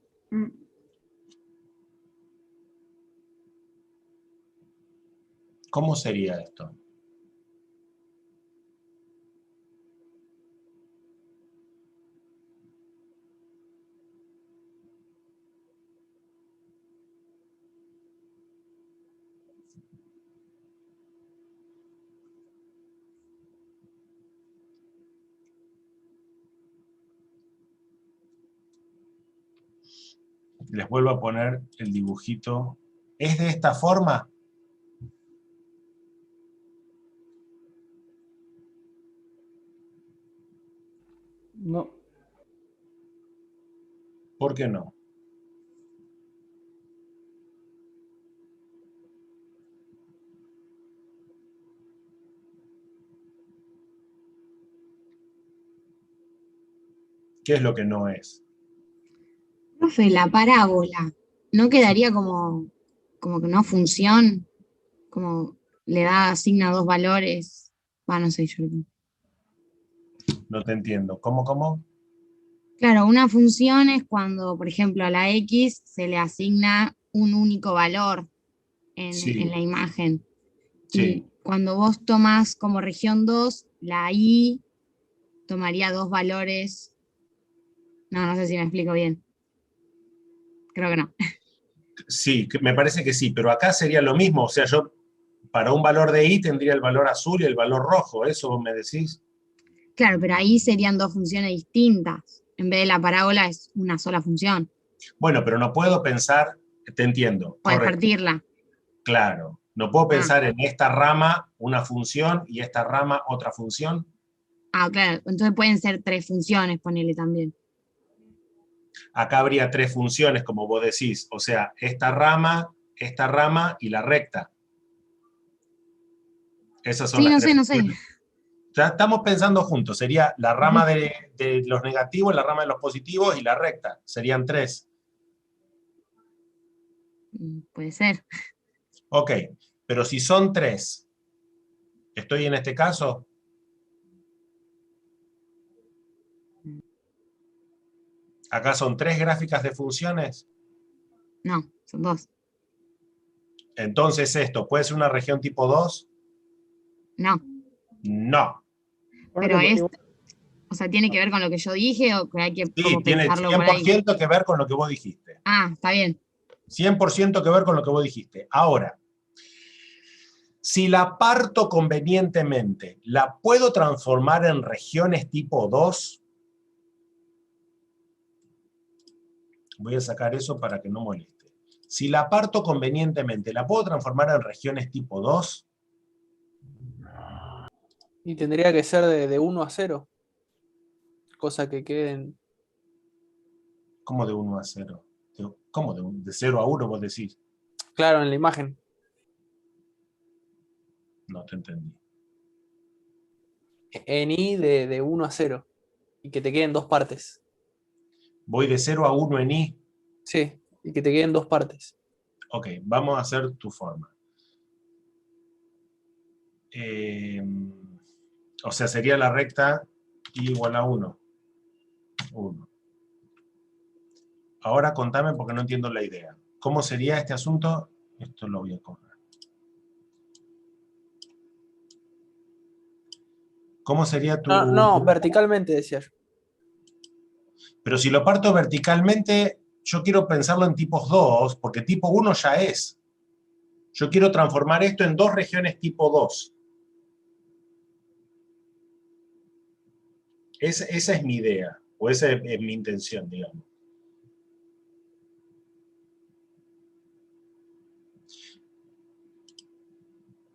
¿Cómo sería esto? Les vuelvo a poner el dibujito. ¿Es de esta forma?
No.
¿Por qué no? ¿Qué es lo que no es?
Profe, la parábola, ¿no quedaría como que no función? Como le da, asigna dos valores. No sé, yo.
No te entiendo. ¿Cómo?
Claro, una función es cuando, por ejemplo, a la X se le asigna un único valor en
Sí,
la imagen.
sí.
Y cuando vos tomás como región 2, la Y tomaría dos valores. No sé si me explico bien. Creo que no.
Sí, me parece que sí, pero acá sería lo mismo. O sea, yo para un valor de y tendría el valor azul y el valor rojo. ¿Eso vos me decís?
Claro, pero ahí serían dos funciones distintas. En vez de la parábola es una sola función.
Bueno, pero no puedo pensar, te entiendo,
Puedes
correcto,
partirla.
claro. No puedo
Ah,
pensar en esta rama una función y esta rama otra función.
claro. Entonces pueden ser tres funciones, ponele también.
Acá habría tres funciones, como vos decís. O sea, esta rama y la recta. Esas son
Sí,
las
no
tres
sé, no sé.
funciones. Ya estamos pensando juntos. Sería la rama de los negativos, la rama de los positivos y la recta. Serían 3.
Puede ser.
Ok, pero si son 3, ¿estoy en este caso? ¿Acá son 3 gráficas de funciones?
No, son 2.
Entonces esto, ¿puede ser una región tipo 2?
No.
No.
Pero
Ponele,
es, o sea, ¿tiene que ver con lo que yo dije o que hay que
Sí,
como
tiene
pensarlo por ahí?
100% que ver con lo que vos dijiste.
Ah, está bien.
100% que ver con lo que vos dijiste. Ahora, si la parto convenientemente, ¿la puedo transformar en regiones tipo 2? Voy a sacar eso para que no moleste. Si la parto convenientemente, ¿la puedo transformar en regiones tipo 2?
Y tendría que ser de 1 a 0. Cosa que queden.
¿Cómo de 1 a 0? ¿Cómo de 0 a 1 vos decís?
Claro, en la imagen.
No te entendí.
En I de 1 a 0. Y que te queden 2 partes.
Voy de 0 a 1 en I.
Sí, y que te queden 2 partes.
Ok, vamos a hacer tu forma. O sea, sería la recta I igual a 1. 1. Ahora contame porque no entiendo la idea. ¿Cómo sería este asunto? Esto lo voy a correr. ¿Cómo sería tu...?
No, verticalmente decía yo.
Pero si lo parto verticalmente, yo quiero pensarlo en tipos 2, porque tipo 1 ya es. Yo quiero transformar esto en 2 regiones tipo 2. Esa es mi idea, o esa es mi intención, digamos.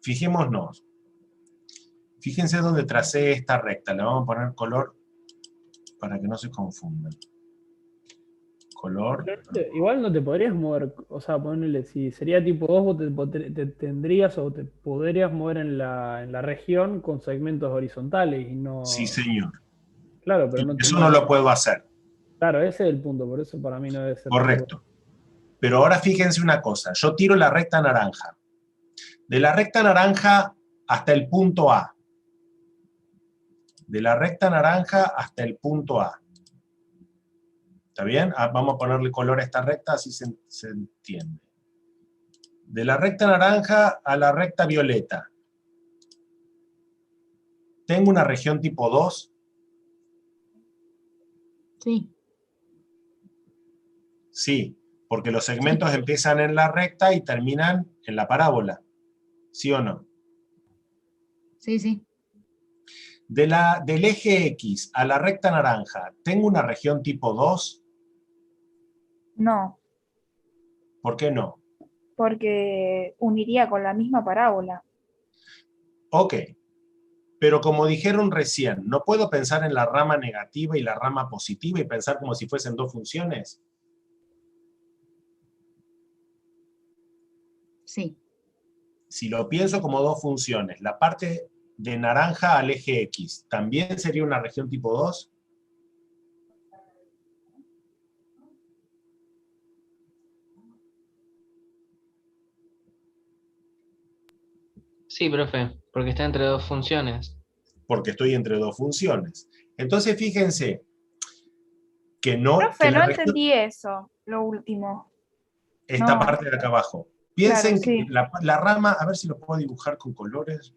Fijémonos. Fíjense dónde tracé esta recta. Le vamos a poner color para que no se confundan. Color.
igual no te podrías mover, o sea, ponerle, si sería tipo 2, vos te tendrías o te podrías mover en la región con segmentos horizontales y
Sí,
no.
señor.
Claro, pero
Y
no
eso no
tendrías.
lo puedo hacer.
Claro, ese es el punto, por eso para mí no debe ser tipo 2.
Correcto. Pero ahora fíjense una cosa. Yo tiro la recta naranja. De la recta naranja hasta el punto A. De la recta naranja hasta el punto A. ¿Está bien? Vamos a ponerle color a esta recta, así se entiende. De la recta naranja a la recta violeta. ¿Tengo una región tipo 2?
Sí.
Sí, porque los segmentos empiezan en la recta y terminan en la parábola. ¿Sí o no?
Sí, sí.
Del eje X a la recta naranja, ¿tengo una región tipo 2?
No,
¿Por qué no?
porque uniría con la misma parábola.
Ok, pero como dijeron recién, ¿no puedo pensar en la rama negativa y la rama positiva y pensar como si fuesen 2 funciones?
Sí.
Si lo pienso como 2 funciones, la parte de naranja al eje X, ¿también sería una región tipo 2?
Sí, profe, porque está entre 2 funciones.
Porque estoy entre 2 funciones. Entonces fíjense que, no, que
Profe,
la
no
región,
entendí eso, lo último.
esta
No,
parte de acá abajo,
claro,
piensen que
sí.
la rama, a ver si lo puedo dibujar con colores,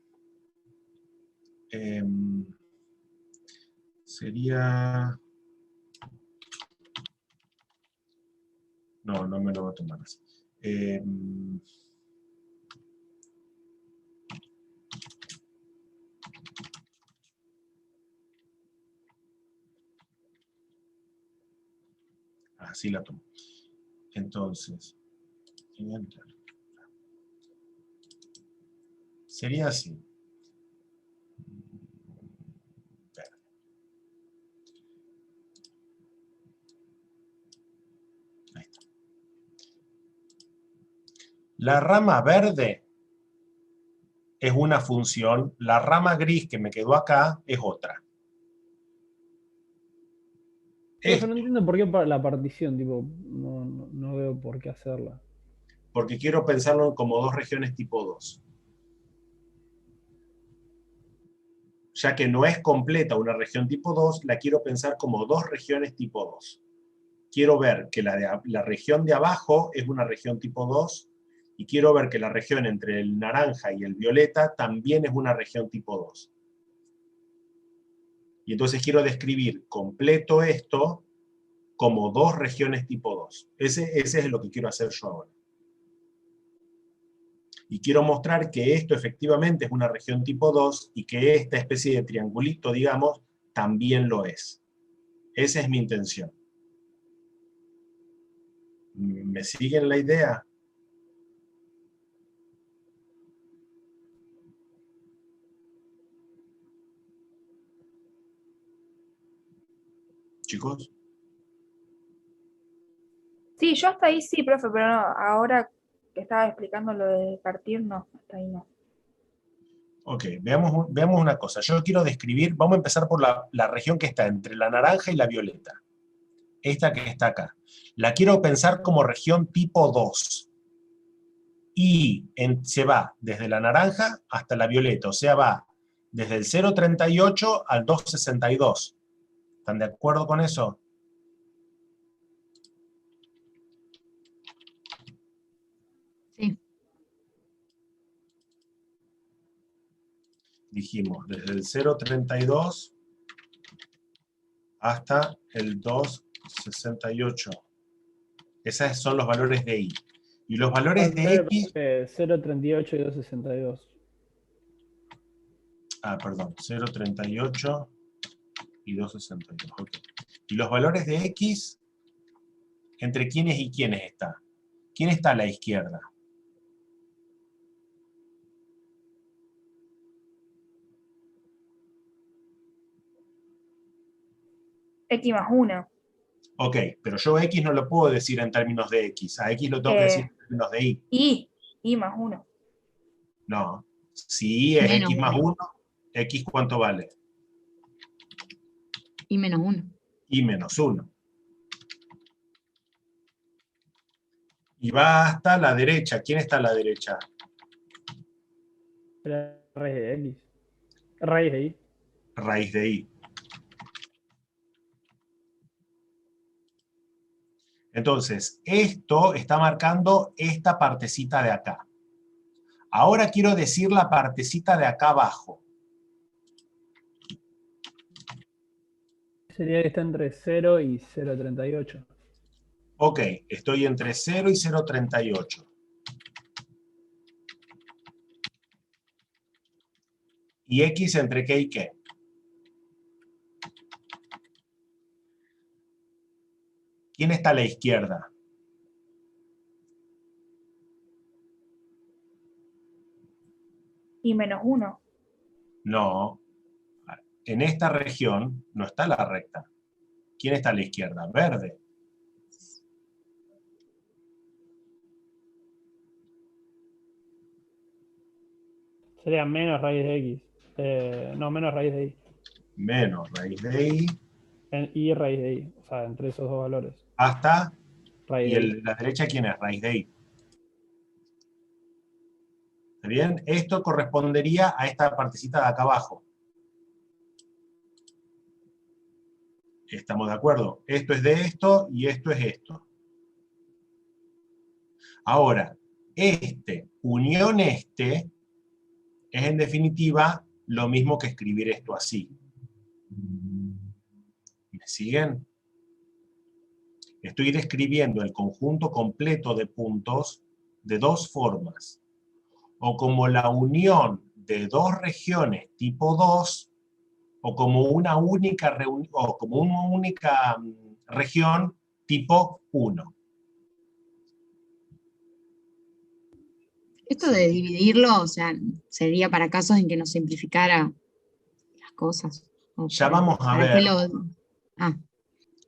sería... No, no me lo voy a tomar así. Así la tomo. Entonces, sería así. Ahí está. La rama verde es una función, la rama gris que me quedó acá es otra.
Pero no entiendo por qué la partición, tipo, no veo por qué hacerla.
Porque quiero pensarlo como dos regiones tipo 2. Ya que no es completa una región tipo 2, la quiero pensar como dos regiones tipo 2. Quiero ver que la región de abajo es una región tipo 2, y quiero ver que la región entre el naranja y el violeta también es una región tipo 2. Y entonces quiero describir completo esto como dos regiones tipo 2. Ese es lo que quiero hacer yo ahora. Y quiero mostrar que esto efectivamente es una región tipo 2 y que esta especie de triangulito, digamos, también lo es. Esa es mi intención. ¿Me siguen la idea? Chicos.
Sí, yo hasta ahí sí, profe, pero no, ahora que estaba explicando lo de partir, no, hasta ahí no.
Ok, veamos una cosa. Yo quiero describir, vamos a empezar por la región que está entre la naranja y la violeta. Esta que está acá. La quiero pensar como región tipo 2. Y se va desde la naranja hasta la violeta, o sea, va desde el 0,38 al 2,62. ¿Están de acuerdo con eso?
Sí.
Dijimos, desde el 0,32 hasta el 2,68. Esos son los valores de Y. Y los valores de X...
0,38 y 2,62.
Ah, perdón, 0,38 y 2,62. Okay. Y los valores de X, ¿entre quiénes y quiénes está? ¿Quién está a la izquierda?
X más 1.
Ok, pero yo X no lo puedo decir en términos de X. A X lo tengo que decir en términos de Y.
Y más 1.
No. Si Y es
Menos
X más
1.
1, X ¿cuánto vale?
Y menos 1.
Y menos 1. Y va hasta la derecha. ¿Quién está a la derecha?
La raíz de X. Raíz de Y.
Raíz de Y. Entonces, esto está marcando esta partecita de acá. Ahora quiero decir la partecita de acá abajo.
Sería que está entre 0 y 0,38.
Ok, estoy entre 0 y 0,38. ¿Y X entre qué y qué? ¿Quién está a la izquierda?
Y menos 1.
No. En esta región no está la recta. ¿Quién está a la izquierda? Verde.
Sería menos raíz de X. No, menos raíz de Y.
Menos raíz de Y.
Y raíz de Y. O sea, entre esos dos valores.
Hasta.
Raíz
¿Y
de Y.
la derecha quién es? Raíz de Y. ¿Está bien? Esto correspondería a esta partecita de acá abajo. ¿Estamos de acuerdo? Esto es de esto y esto es esto. Ahora, este unión este es en definitiva lo mismo que escribir esto así. ¿Me siguen? Estoy describiendo el conjunto completo de puntos de dos formas. O como la unión de dos regiones tipo 2, o como una única región tipo 1.
Esto de dividirlo, o sea, sería para casos en que nos simplificara las cosas.
Ya vamos a
¿Para qué
ver.
lo...? Ah,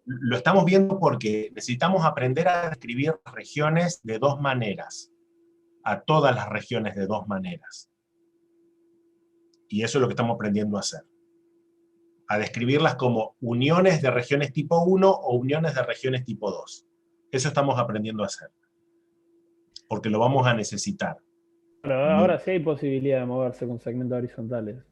Lo estamos viendo porque necesitamos aprender a describir regiones de dos maneras. A todas las regiones de dos maneras. Y eso es lo que estamos aprendiendo a hacer. A describirlas como uniones de regiones tipo 1 o uniones de regiones tipo 2. Eso estamos aprendiendo a hacer. Porque lo vamos a necesitar.
Pero ahora sí hay posibilidad de moverse con segmentos horizontales.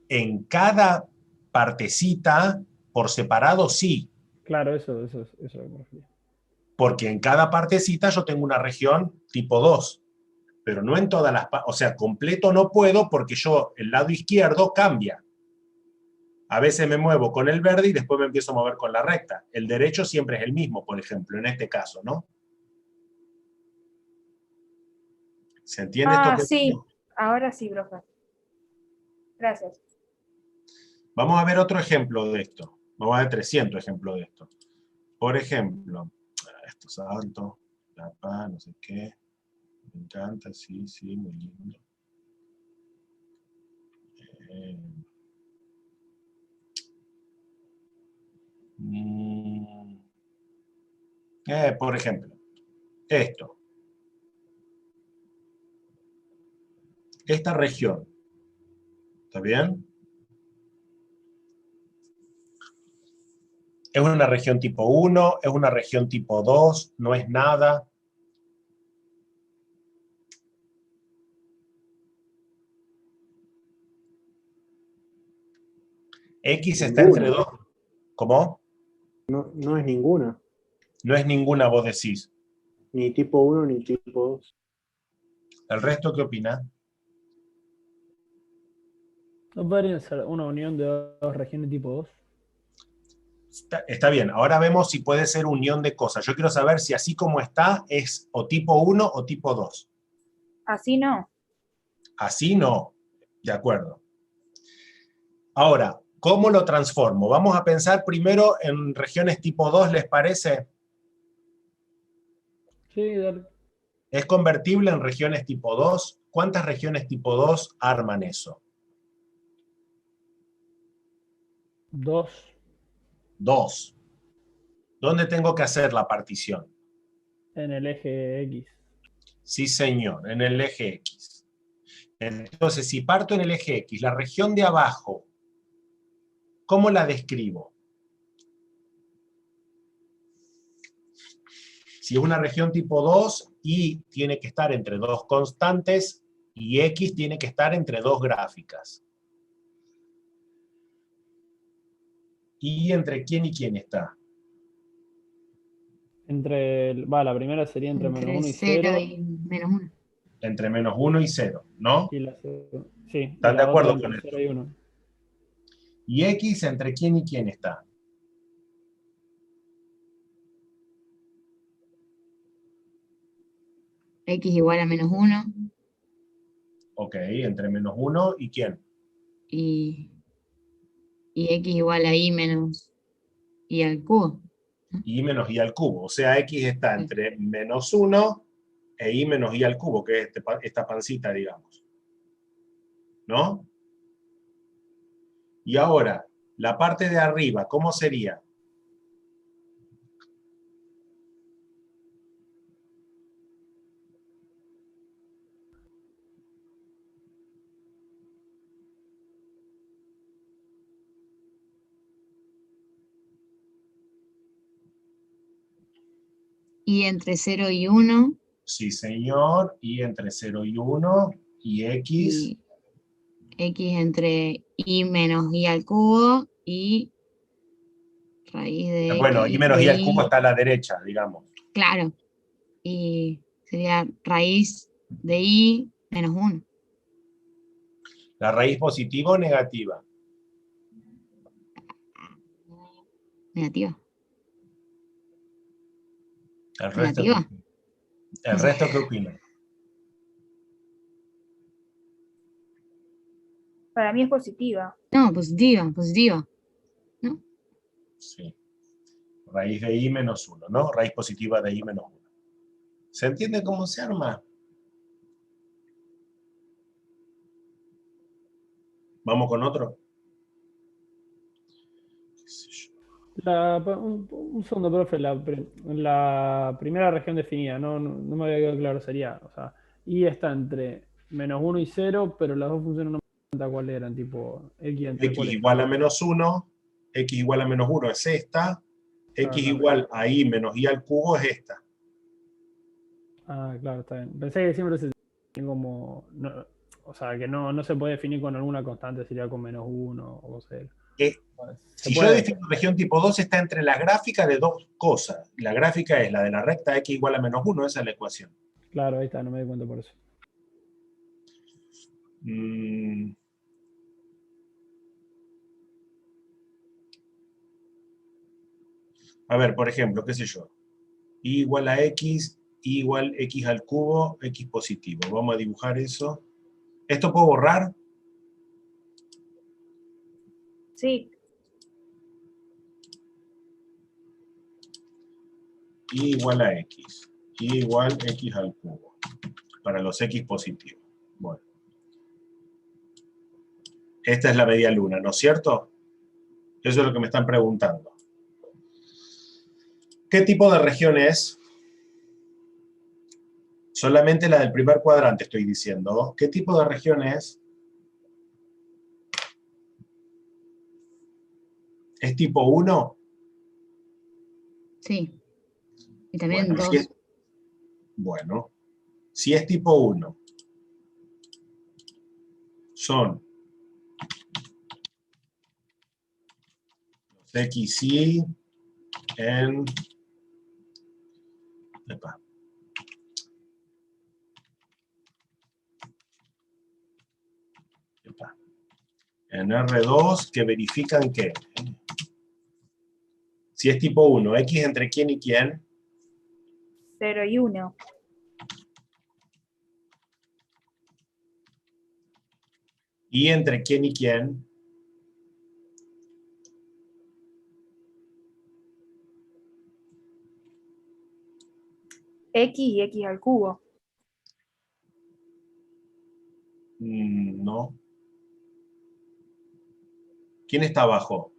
En cada partecita, por separado, sí.
Claro, eso es lo que me refiero.
Porque en cada partecita yo tengo una región tipo 2. Pero no en todas las partes. O sea, completo no puedo porque yo, el lado izquierdo cambia. A veces me muevo con el verde y después me empiezo a mover con la recta. El derecho siempre es el mismo, por ejemplo, en este caso, ¿no? ¿Se entiende esto que
Sí,
digo?
ahora sí, profe. Gracias.
Vamos a ver otro ejemplo de esto. Vamos a ver 300 ejemplos de esto. Por ejemplo, esto es alto, no sé qué. Me encanta, sí, muy lindo. Por ejemplo, esto. Esta región. ¿Está bien? Es una región tipo 1, es una región tipo 2, no es nada. X está
Ninguna.
entre 2. ¿Cómo?
No es ninguna.
No es ninguna, vos decís.
Ni tipo 1 ni tipo 2.
¿El resto qué opina?
¿No podría ser una unión de dos regiones tipo 2?
Está bien, ahora vemos si puede ser unión de cosas. Yo quiero saber si así como está es o tipo 1 o tipo 2.
Así no.
Así no. De acuerdo. Ahora, ¿cómo lo transformo? Vamos a pensar primero en regiones tipo 2, ¿les parece?
Sí, dale.
¿Es convertible en regiones tipo 2? ¿Cuántas regiones tipo 2 arman eso?
2.
2. ¿Dónde tengo que hacer la partición?
En el eje X.
Sí, señor, en el eje X. Entonces, si parto en el eje X, la región de abajo, ¿cómo la describo? Si es una región tipo 2, Y tiene que estar entre dos constantes y X tiene que estar entre dos gráficas. ¿Y entre quién y quién está?
La primera sería entre menos 1 y 0.
y menos 1.
Entre menos 1 y 0, ¿no?
Y la segunda. Sí, y
¿Están de
la otra
acuerdo
entre
con eso?
0 y 1.
¿Y X entre quién y quién está?
X igual a menos 1
Ok, entre menos 1 y quién.
y X igual a Y menos Y al cubo.
Y menos Y al cubo. O sea, X está
Sí.
entre menos 1 e Y menos Y al cubo, que es esta pancita, digamos. ¿No? Y ahora, la parte de arriba, ¿cómo sería?
Y entre 0 y 1
Sí, señor. Y entre 0 y 1. Y X.
y X entre Y menos Y al cubo y raíz de
Bueno, Y
X
menos
de
Y al cubo
Y,
está a la derecha, digamos.
claro, y sería raíz de Y menos 1.
¿La raíz positiva o negativa?
Negativa.
El resto,
Negativa.
¿el
No sé.
resto qué opina?
Para mí es positiva.
No, positiva. ¿No?
Sí. Raíz de Y menos 1, ¿no? Raíz positiva de Y menos 1. ¿Se entiende cómo se arma? ¿Vamos con otro? ¿Qué sé yo?
Un segundo, profe. La primera región definida, no me había quedado claro, sería, o sea, Y está entre menos 1 y 0, pero las dos funcionan cuál eran, tipo X entre
X
cuáles.
igual a menos 1, X igual a menos 1 es esta, X
la
igual a Y menos Y al cubo es esta.
Ah, claro, está bien. Pensé que siempre se tenía como. O sea, que no se puede definir con alguna constante, sería con menos uno o cosa de- Se
Si yo
puede.
defino región tipo 2, está entre la gráfica de dos cosas. La gráfica es la de la recta X igual a menos 1, esa es la ecuación.
Claro, ahí está, no me di cuenta por eso.
A ver, por ejemplo, qué sé yo. Y igual a X, Y igual X al cubo, X positivo. Vamos a dibujar eso. ¿Esto puedo borrar?
Sí,
Y igual a X. Y igual X al cubo. Para los X positivos. Bueno. Esta es la media luna, ¿no es cierto? Eso es lo que me están preguntando. ¿Qué tipo de región es? Solamente la del primer cuadrante estoy diciendo. ¿Qué tipo de región es? ¿Es tipo 1?
Sí. Y también
Bueno,
2.
Si es tipo 1, son los XY en... Epa. Epa. En R2 que verifican que... Si es tipo 1, X entre quién y quién.
0 y 1.
Y entre quién y quién.
X y X al cubo.
No. ¿Quién está abajo?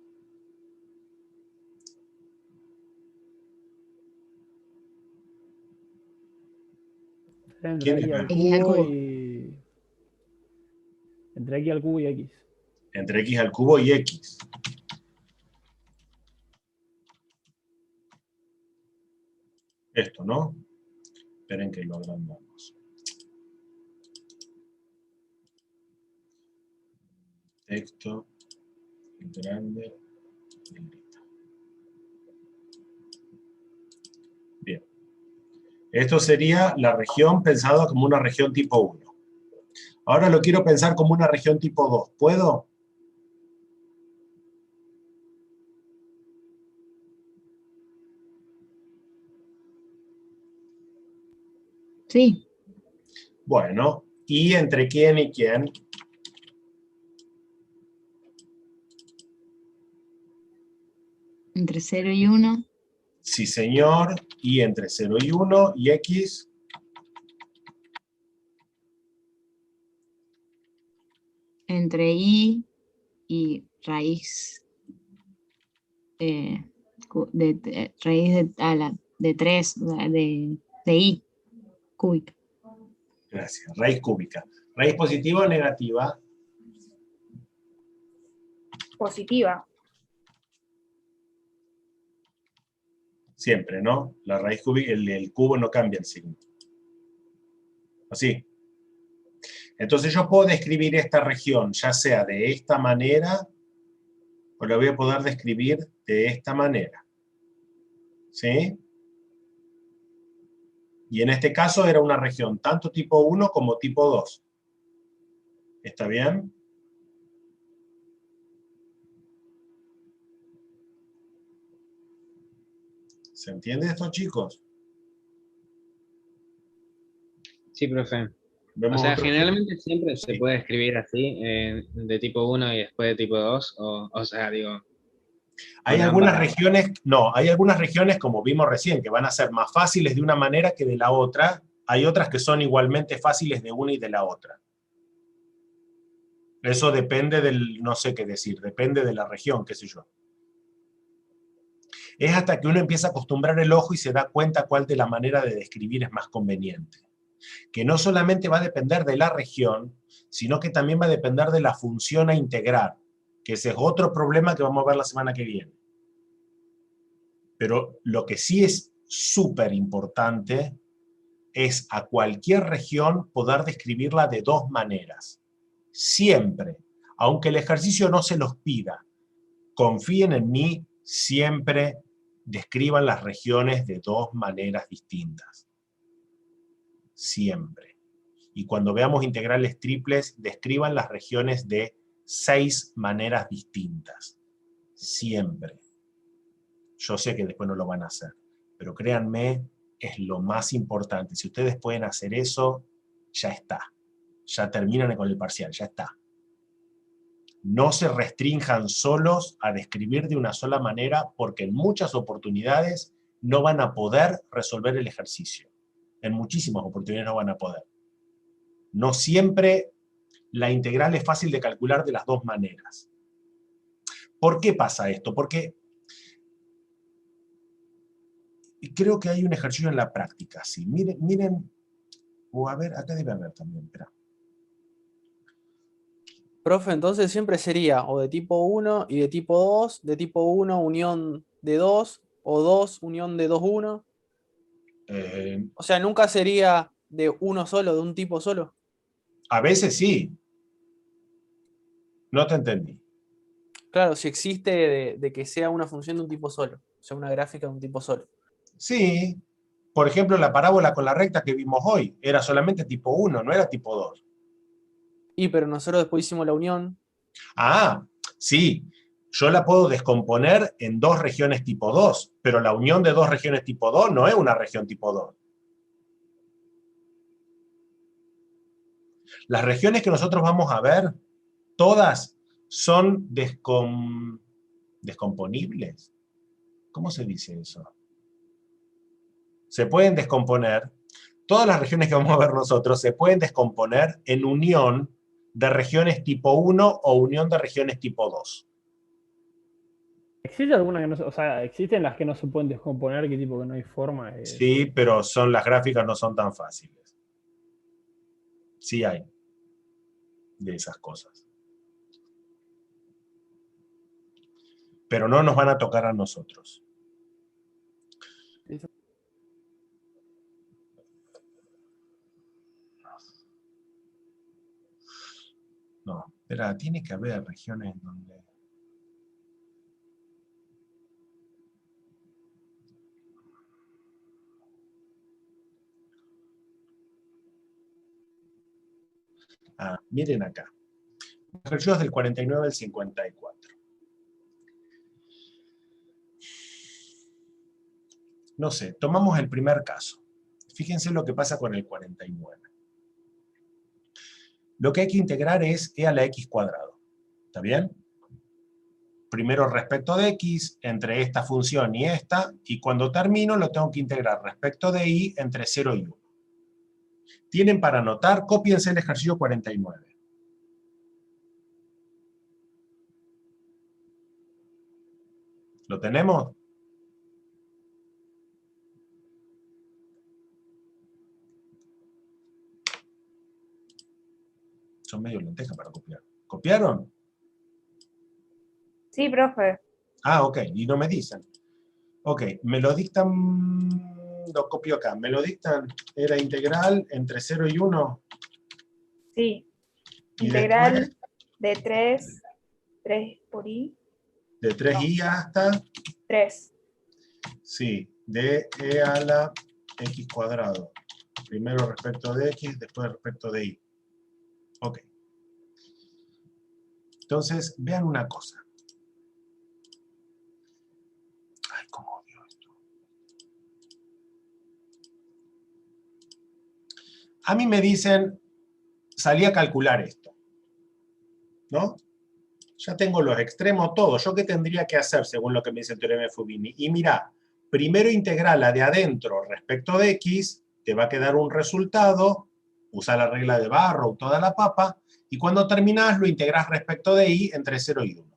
Entre X al
X al
cubo
cubo.
y. Entre X al cubo y X.
Entre X al cubo y X. Esto, ¿no? Esperen que lo agrandamos. Texto grande. Negrita. Bien. Esto sería la región pensada como una región tipo 1. Ahora lo quiero pensar como una región tipo 2. ¿Puedo?
Sí.
Bueno, ¿y entre quién y quién?
Entre 0 y 1.
Sí, señor. Y entre 0 y 1 y X.
Entre Y y raíz. Raíz de 3, de Y cúbica.
Gracias. Raíz cúbica. ¿Raíz positiva o negativa?
Positiva.
Siempre, ¿no? La raíz cúbica, el cubo no cambia el signo. Así. Entonces yo puedo describir esta región, ya sea de esta manera, o la voy a poder describir de esta manera. ¿Sí? Y en este caso era una región tanto tipo 1 como tipo 2. ¿Está bien? ¿Se entiende esto, chicos?
Sí, profe. O
¿Vemos
sea,
otro
generalmente siempre se
Sí.
puede escribir así, de tipo 1 y después de tipo 2, o sea, digo,
Hay
con
algunas
ambas.
regiones, no, hay algunas regiones, como vimos recién, que van a ser más fáciles de una manera que de la otra. Hay otras que son igualmente fáciles de una y de la otra. Eso depende del, no sé qué decir, depende de la región, qué sé yo. Es hasta que uno empieza a acostumbrar el ojo y se da cuenta cuál de la manera de describir es más conveniente. Que no solamente va a depender de la región, sino que también va a depender de la función a integrar, que ese es otro problema que vamos a ver la semana que viene. Pero lo que sí es súper importante es a cualquier región poder describirla de dos maneras. Siempre, aunque el ejercicio no se los pida, confíen en mí, siempre describan las regiones de dos maneras distintas. Siempre. Y cuando veamos integrales triples, describan las regiones de 6 maneras distintas. Siempre. Yo sé que después no lo van a hacer, pero créanme, es lo más importante. Si ustedes pueden hacer eso, ya está. Ya terminan con el parcial, ya está. No se restrinjan solos a describir de una sola manera, porque en muchas oportunidades no van a poder resolver el ejercicio. En muchísimas oportunidades no van a poder. No siempre la integral es fácil de calcular de las dos maneras. ¿Por qué pasa esto? Porque creo que hay un ejercicio en la práctica, sí. Miren, o a ver, acá debe haber también, espera.
Profe, entonces siempre sería o de tipo 1 y de tipo 2, de tipo 1 unión de 2, o 2 unión de 2, 1. O sea, nunca sería de uno solo, de un tipo solo.
A veces sí. No te entendí.
Claro, si existe de que sea una función de un tipo solo, o sea, una gráfica de un tipo solo.
Sí. Por ejemplo, la parábola con la recta que vimos hoy era solamente tipo 1, no era tipo 2.
Y pero nosotros después hicimos la unión.
Ah, sí. Yo la puedo descomponer en dos regiones tipo 2, pero la unión de dos regiones tipo 2 no es una región tipo 2. Las regiones que nosotros vamos a ver, todas son descomponibles. ¿Cómo se dice eso? Se pueden descomponer, todas las regiones que vamos a ver nosotros se pueden descomponer en unión de regiones tipo 1 o unión de regiones tipo 2.
¿Existe alguna que no se, o sea, existen las que no se pueden descomponer, que tipo que no hay forma de...
Sí, pero las gráficas no son tan fáciles. Sí hay de esas cosas. Pero no nos van a tocar a nosotros. No, espera, tiene que haber regiones donde... Ah, miren acá. Ejercicios del 49 al 54. No sé, tomamos el primer caso. Fíjense lo que pasa con el 49. Lo que hay que integrar es e a la x cuadrado. ¿Está bien? Primero respecto de x entre esta función y esta, y cuando termino lo tengo que integrar respecto de y entre 0 y 1. Tienen para anotar, cópiense el ejercicio 49. ¿Lo tenemos? Son medio lentejas para copiar. ¿Copiaron?
Sí, profe.
Ah, ok, y no me dicen. Ok, me lo dictan, lo copio acá, me lo dictan, era integral entre 0 y 1.
Sí.
Y
Integral
después,
de 3 por i,
de 3i hasta,
3.
sí, de e a la x cuadrado. Primero respecto de x, después respecto de y. Ok. Entonces, vean una cosa. Ay, cómo odio esto. A mí me dicen, salí a calcular esto, ¿no? Ya tengo los extremos todos. ¿Yo qué tendría que hacer según lo que me dice el teorema de Fubini? Y mirá, primero integrala de adentro respecto de x, te va a quedar un resultado, usa la regla de Barrow, toda la papa, y cuando terminás lo integrás respecto de y entre 0 y 1.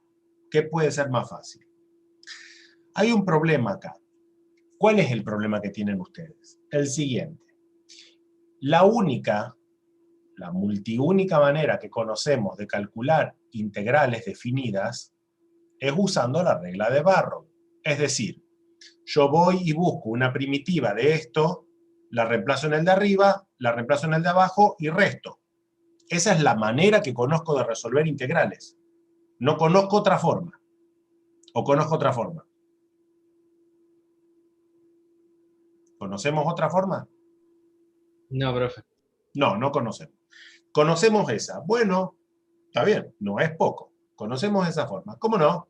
¿Qué puede ser más fácil? Hay un problema acá. ¿Cuál es el problema que tienen ustedes? El siguiente. La única La multiúnica manera que conocemos de calcular integrales definidas es usando la regla de Barrow. Es decir, yo voy y busco una primitiva de esto, la reemplazo en el de arriba, la reemplazo en el de abajo y resto. Esa es la manera que conozco de resolver integrales. No conozco otra forma. ¿O conozco otra forma? ¿Conocemos otra forma?
No, profe.
No, no conocemos. Conocemos esa. Bueno, está bien, no es poco. Conocemos esa forma. ¿Cómo no?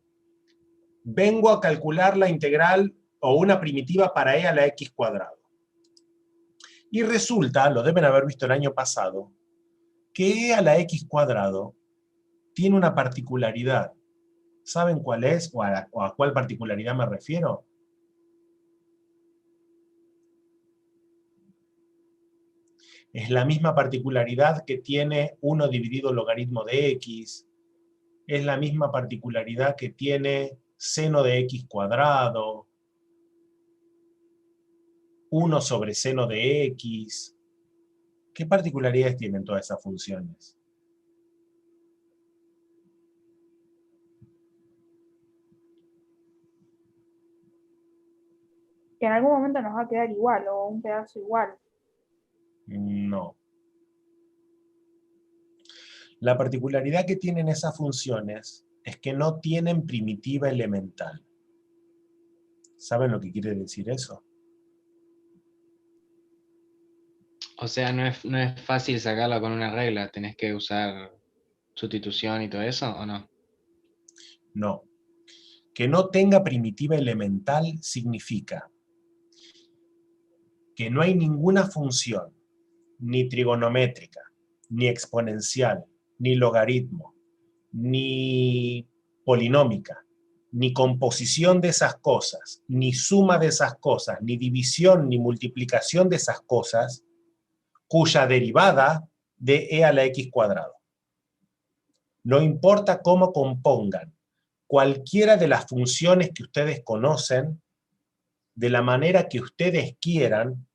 Vengo a calcular la integral o una primitiva para e a la x cuadrado. Y resulta, lo deben haber visto el año pasado, que e a la x cuadrado tiene una particularidad. ¿Saben cuál es o a cuál particularidad me refiero? Es la misma particularidad que tiene 1 dividido logaritmo de x, es la misma particularidad que tiene seno de x cuadrado, 1 sobre seno de x. ¿Qué particularidades tienen todas esas funciones?
Que en algún momento nos va a quedar igual o un pedazo igual.
No. La particularidad que tienen esas funciones es que no tienen primitiva elemental. ¿Saben lo que quiere decir eso?
O sea, no es fácil sacarlo con una regla, tenés que usar sustitución y todo eso, ¿o no?
No. Que no tenga primitiva elemental significa que no hay ninguna función, ni trigonométrica, ni exponencial, ni logaritmo, ni polinómica, ni composición de esas cosas, ni suma de esas cosas, ni división, ni multiplicación de esas cosas, cuya derivada de e a la x cuadrado. No importa cómo compongan cualquiera de las funciones que ustedes conocen, de la manera que ustedes quieran,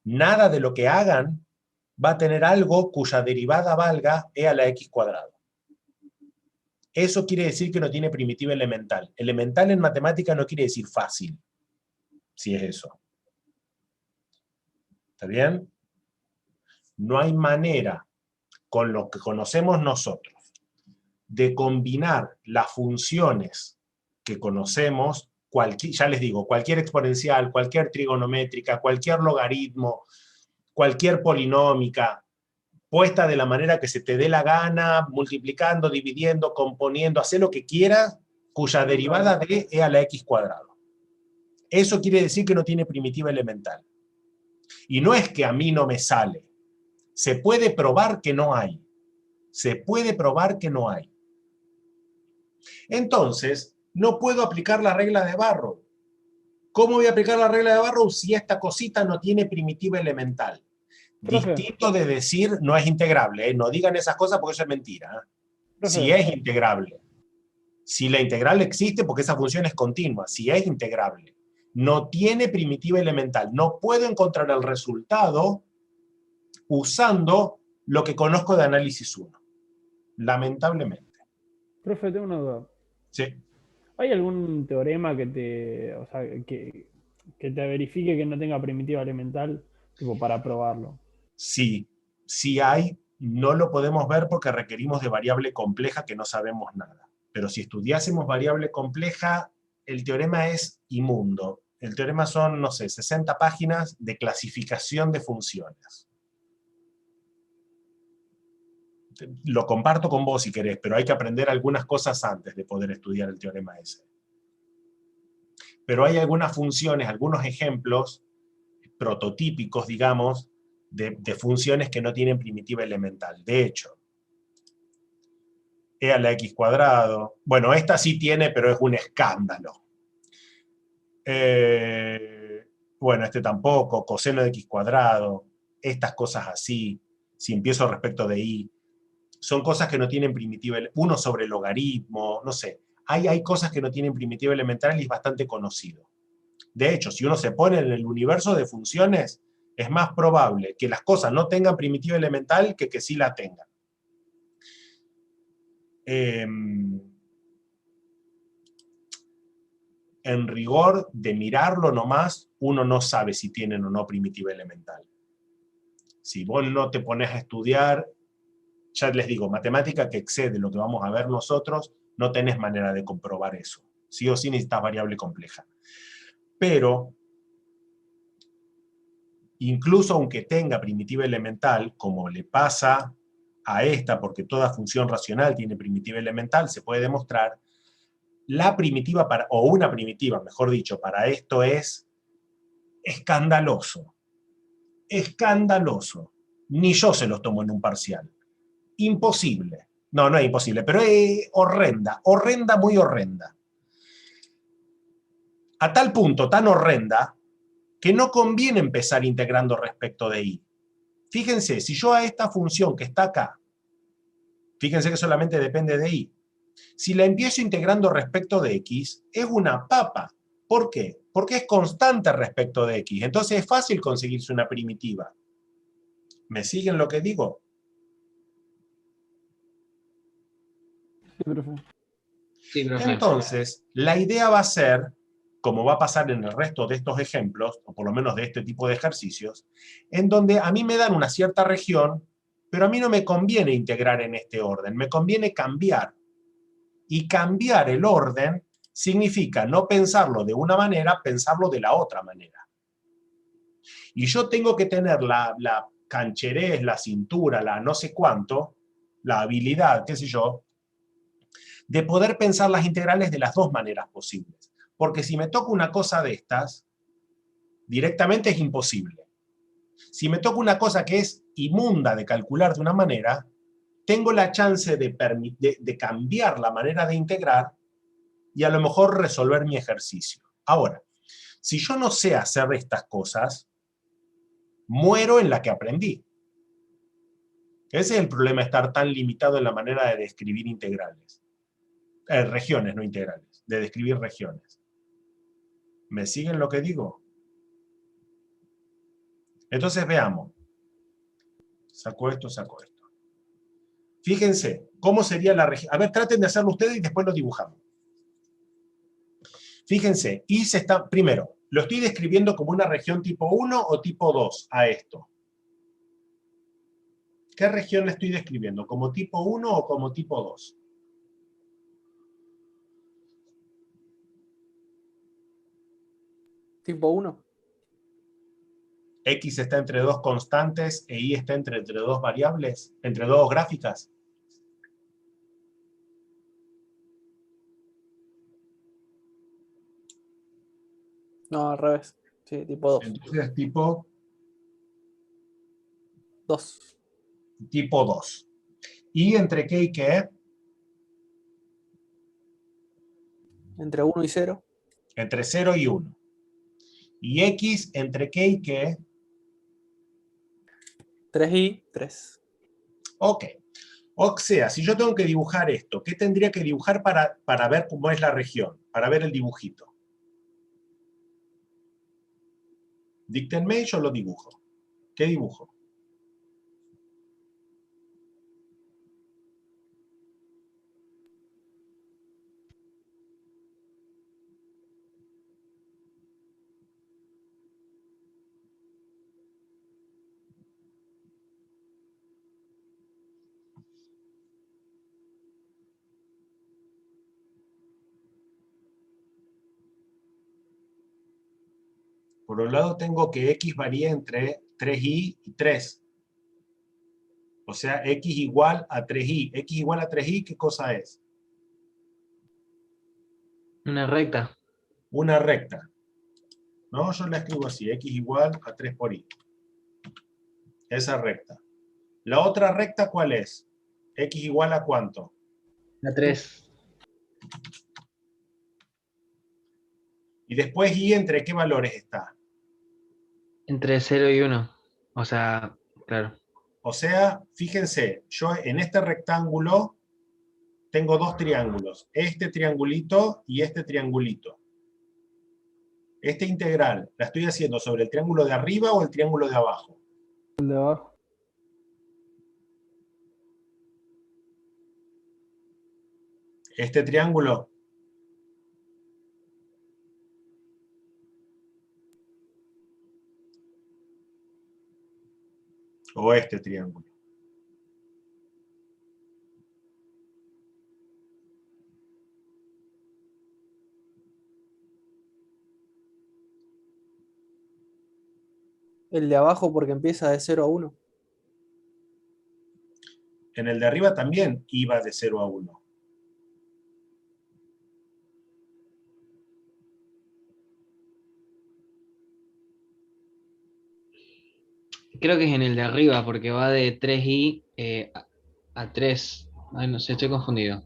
nada de lo que hagan va a tener algo cuya derivada valga e a la x cuadrado. Eso quiere decir que no tiene primitiva elemental. Elemental en matemática no quiere decir fácil, si es eso. ¿Está bien? No hay manera, con lo que conocemos nosotros, de combinar las funciones que conocemos, ya les digo, cualquier exponencial, cualquier trigonométrica, cualquier logaritmo, cualquier polinómica, puesta de la manera que se te dé la gana, multiplicando, dividiendo, componiendo, hacer lo que quieras, cuya derivada de e a la x cuadrado. Eso quiere decir que no tiene primitiva elemental. Y no es que a mí no me sale. Se puede probar que no hay. Se puede probar que no hay. Entonces, no puedo aplicar la regla de Barrow. ¿Cómo voy a aplicar la regla de Barrow si esta cosita no tiene primitiva elemental?
Profe.
Distinto de decir no es integrable, ¿eh? No digan esas cosas porque eso es mentira.
Profe.
Si es integrable. Si la integral existe porque esa función es continua. Si es integrable. No tiene primitiva elemental. No puedo encontrar el resultado usando lo que conozco de análisis 1. Lamentablemente.
Profe, tengo una duda.
Sí.
¿Hay algún teorema que te verifique que no tenga primitiva elemental, tipo, para probarlo?
Sí, sí hay. No lo podemos ver porque requerimos de variable compleja que no sabemos nada. Pero si estudiásemos variable compleja, el teorema es inmundo. El teorema son, no sé, 60 páginas de clasificación de funciones. Lo comparto con vos si querés, pero hay que aprender algunas cosas antes de poder estudiar el teorema ese. Pero hay algunas funciones, algunos ejemplos prototípicos, digamos, de funciones que no tienen primitiva elemental. De hecho, e a la x cuadrado, bueno, esta sí tiene, pero es un escándalo. Bueno, este tampoco, coseno de x cuadrado, estas cosas así, si empiezo respecto de y, son cosas que no tienen primitiva, 1 sobre logaritmo, no sé. Hay cosas que no tienen primitiva elemental y es bastante conocido. De hecho, si uno se pone en el universo de funciones Es más probable que las cosas no tengan primitiva elemental que sí la tengan. En rigor de mirarlo nomás, uno no sabe si tienen o no primitiva elemental. Si vos no te pones a estudiar, ya les digo, matemática que excede lo que vamos a ver nosotros, no tenés manera de comprobar eso. Sí o sí necesitas variable compleja. Pero, incluso aunque tenga primitiva elemental, como le pasa a esta, porque toda función racional tiene primitiva elemental, se puede demostrar, la primitiva, o una primitiva, mejor dicho, para esto es escandaloso. Escandaloso. Ni yo se los tomo en un parcial. Imposible. No, no es imposible, pero es horrenda. Horrenda, muy horrenda. A tal punto, tan horrenda, que no conviene empezar integrando respecto de y. Fíjense, si yo a esta función que está acá, fíjense que solamente depende de y, si la empiezo integrando respecto de x, es una papa. ¿Por qué? Porque es constante respecto de x. Entonces es fácil conseguirse una primitiva. ¿Me siguen lo que digo?
Sí, profe.
Sí, profe.
Entonces, la idea va a ser, como va a pasar en el resto de estos ejemplos, o por lo menos de este tipo de ejercicios, en donde a mí me dan una cierta región, pero a mí no me conviene integrar en este orden, me conviene cambiar. Y cambiar el orden significa no pensarlo de una manera, pensarlo de la otra manera. Y yo tengo que tener la cancherez, la cintura, la no sé cuánto, la habilidad, qué sé yo, de poder pensar las integrales de las dos maneras posibles. Porque si me toca una cosa de estas, directamente es imposible. Si me toca una cosa que es inmunda de calcular de una manera, tengo la chance de cambiar la manera de integrar y a lo mejor resolver mi ejercicio. Ahora, si yo no sé hacer estas cosas, muero en la que aprendí. Ese es el problema de estar tan limitado en la manera de describir integrales. Regiones, no integrales, de describir regiones. ¿Me siguen lo que digo? Entonces veamos. Saco esto, saco esto. Fíjense, ¿cómo sería la región? A ver, traten de hacerlo ustedes y después lo dibujamos. Fíjense, y se está, primero, ¿lo estoy describiendo como una región tipo 1 o tipo 2 a esto? ¿Qué región le estoy describiendo? ¿Como tipo 1 o como tipo 2?
Tipo 1.
X está entre dos constantes e Y está entre dos variables, entre dos gráficas.
No, al revés. Sí, tipo 2.
Entonces tipo
2.
Tipo 2. ¿Y entre qué y qué?
Entre 1 y 0.
Entre 0 y 1. ¿Y X entre qué y qué?
3 y 3.
Ok. O sea, si yo tengo que dibujar esto, ¿qué tendría que dibujar para ver cómo es la región? Para ver el dibujito. Díctenme y yo lo dibujo. ¿Qué dibujo? Por un lado tengo que X varía entre 3y y 3. O sea, X igual a 3y. X igual a 3y, ¿qué cosa es?
Una recta.
Una recta. No, yo la escribo así, X igual a 3 por y. Esa recta. La otra recta, ¿cuál es? X igual a ¿cuánto?
La 3.
Y después y entre qué valores está.
Entre 0 y 1. O sea, claro.
O sea, fíjense, yo en este rectángulo tengo dos triángulos. Este triangulito y este triangulito. Esta integral, ¿la estoy haciendo sobre el triángulo de arriba o el triángulo de abajo?
El de abajo.
Este triángulo. O este triángulo.
El de abajo porque empieza de 0 a 1.
En el de arriba también iba de 0 a 1.
Creo que es en el de arriba, porque va de 3i a 3. Ay, no sé, estoy confundido.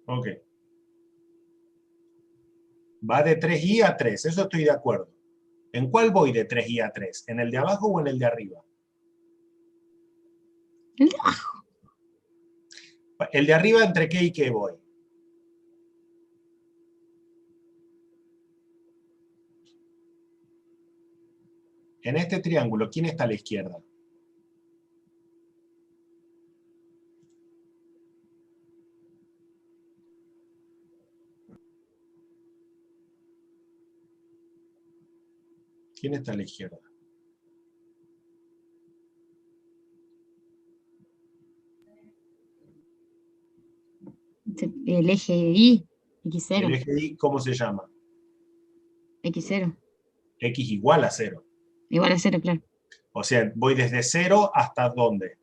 Ok. Va de 3i a 3, eso estoy de acuerdo. ¿En cuál voy de 3i a 3? ¿En el de abajo o en el de arriba?
El de abajo.
¿El de arriba entre qué y qué voy? En este triángulo, ¿quién está a la izquierda? ¿Quién está a la izquierda?
El eje Y,
¿El
X0,
eje Y cómo se llama?
X0.
X igual a 0.
Igual a 0, claro.
O sea, voy desde 0 hasta ¿dónde?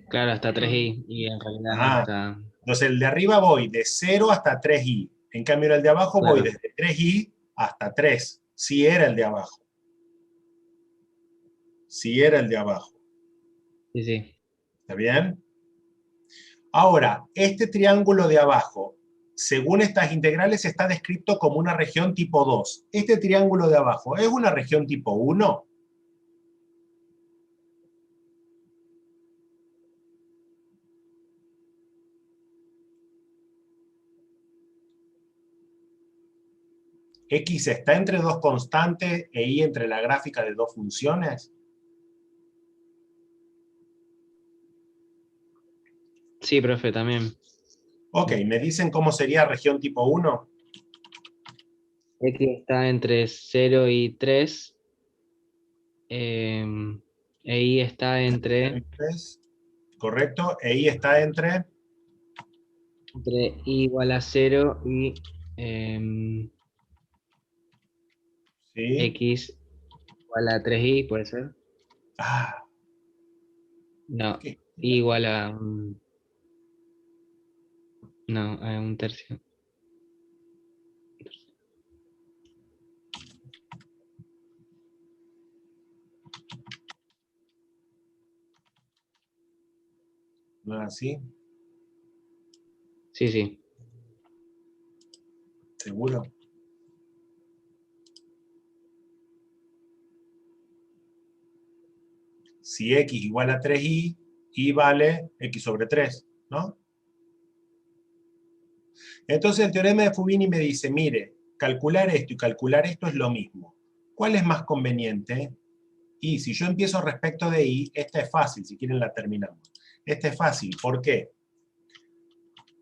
Claro, hasta 3i, y en realidad no
Ah,
está.
entonces el de arriba voy de 0 hasta 3i. En cambio, en el de abajo voy
Claro.
desde 3i hasta 3. Si era el de abajo. Si era el de abajo.
Sí, sí.
¿Está bien? Ahora, este triángulo de abajo, según estas integrales, está descrito como una región tipo 2. Este triángulo de abajo, ¿es una región tipo 1? ¿X está entre dos constantes e Y entre la gráfica de dos funciones?
Sí, profe, también.
Ok, ¿me dicen cómo sería región tipo 1?
X está entre 0 y 3. E Y está entre
¿Correcto? E Y está entre
i igual a 0 y em,
¿sí?
X igual a 3i, ¿puede ser?
Ah,
No,
¿qué?
i igual a no, a un tercio.
¿No es así?
Sí, sí.
¿Seguro? Si X igual a 3i, Y vale X sobre 3, ¿no? Entonces el teorema de Fubini me dice, mire, calcular esto y calcular esto es lo mismo. ¿Cuál es más conveniente? Y si yo empiezo respecto de Y, esta es fácil, si quieren la terminamos. Esta es fácil, ¿por qué?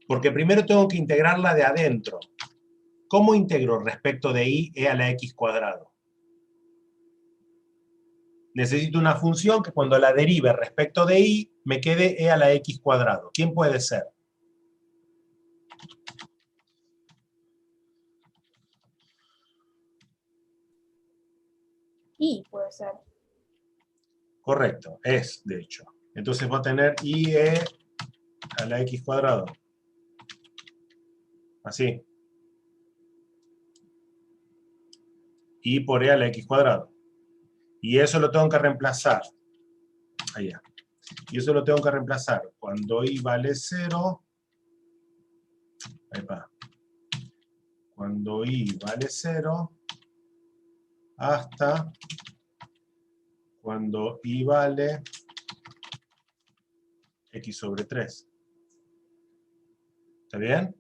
Porque primero tengo que integrarla de adentro. ¿Cómo integro respecto de Y e a la X cuadrado? Necesito una función que cuando la derive respecto de Y, me quede e a la X cuadrado. ¿Quién puede ser?
Y puede ser.
Correcto, es, de hecho. Entonces va a tener IE a la X cuadrado. Así. Y por E a la X cuadrado. Y eso lo tengo que reemplazar. Allá. Y eso lo tengo que reemplazar cuando I vale 0. Ahí va. Cuando I vale 0 hasta cuando I vale X sobre 3. ¿Está bien?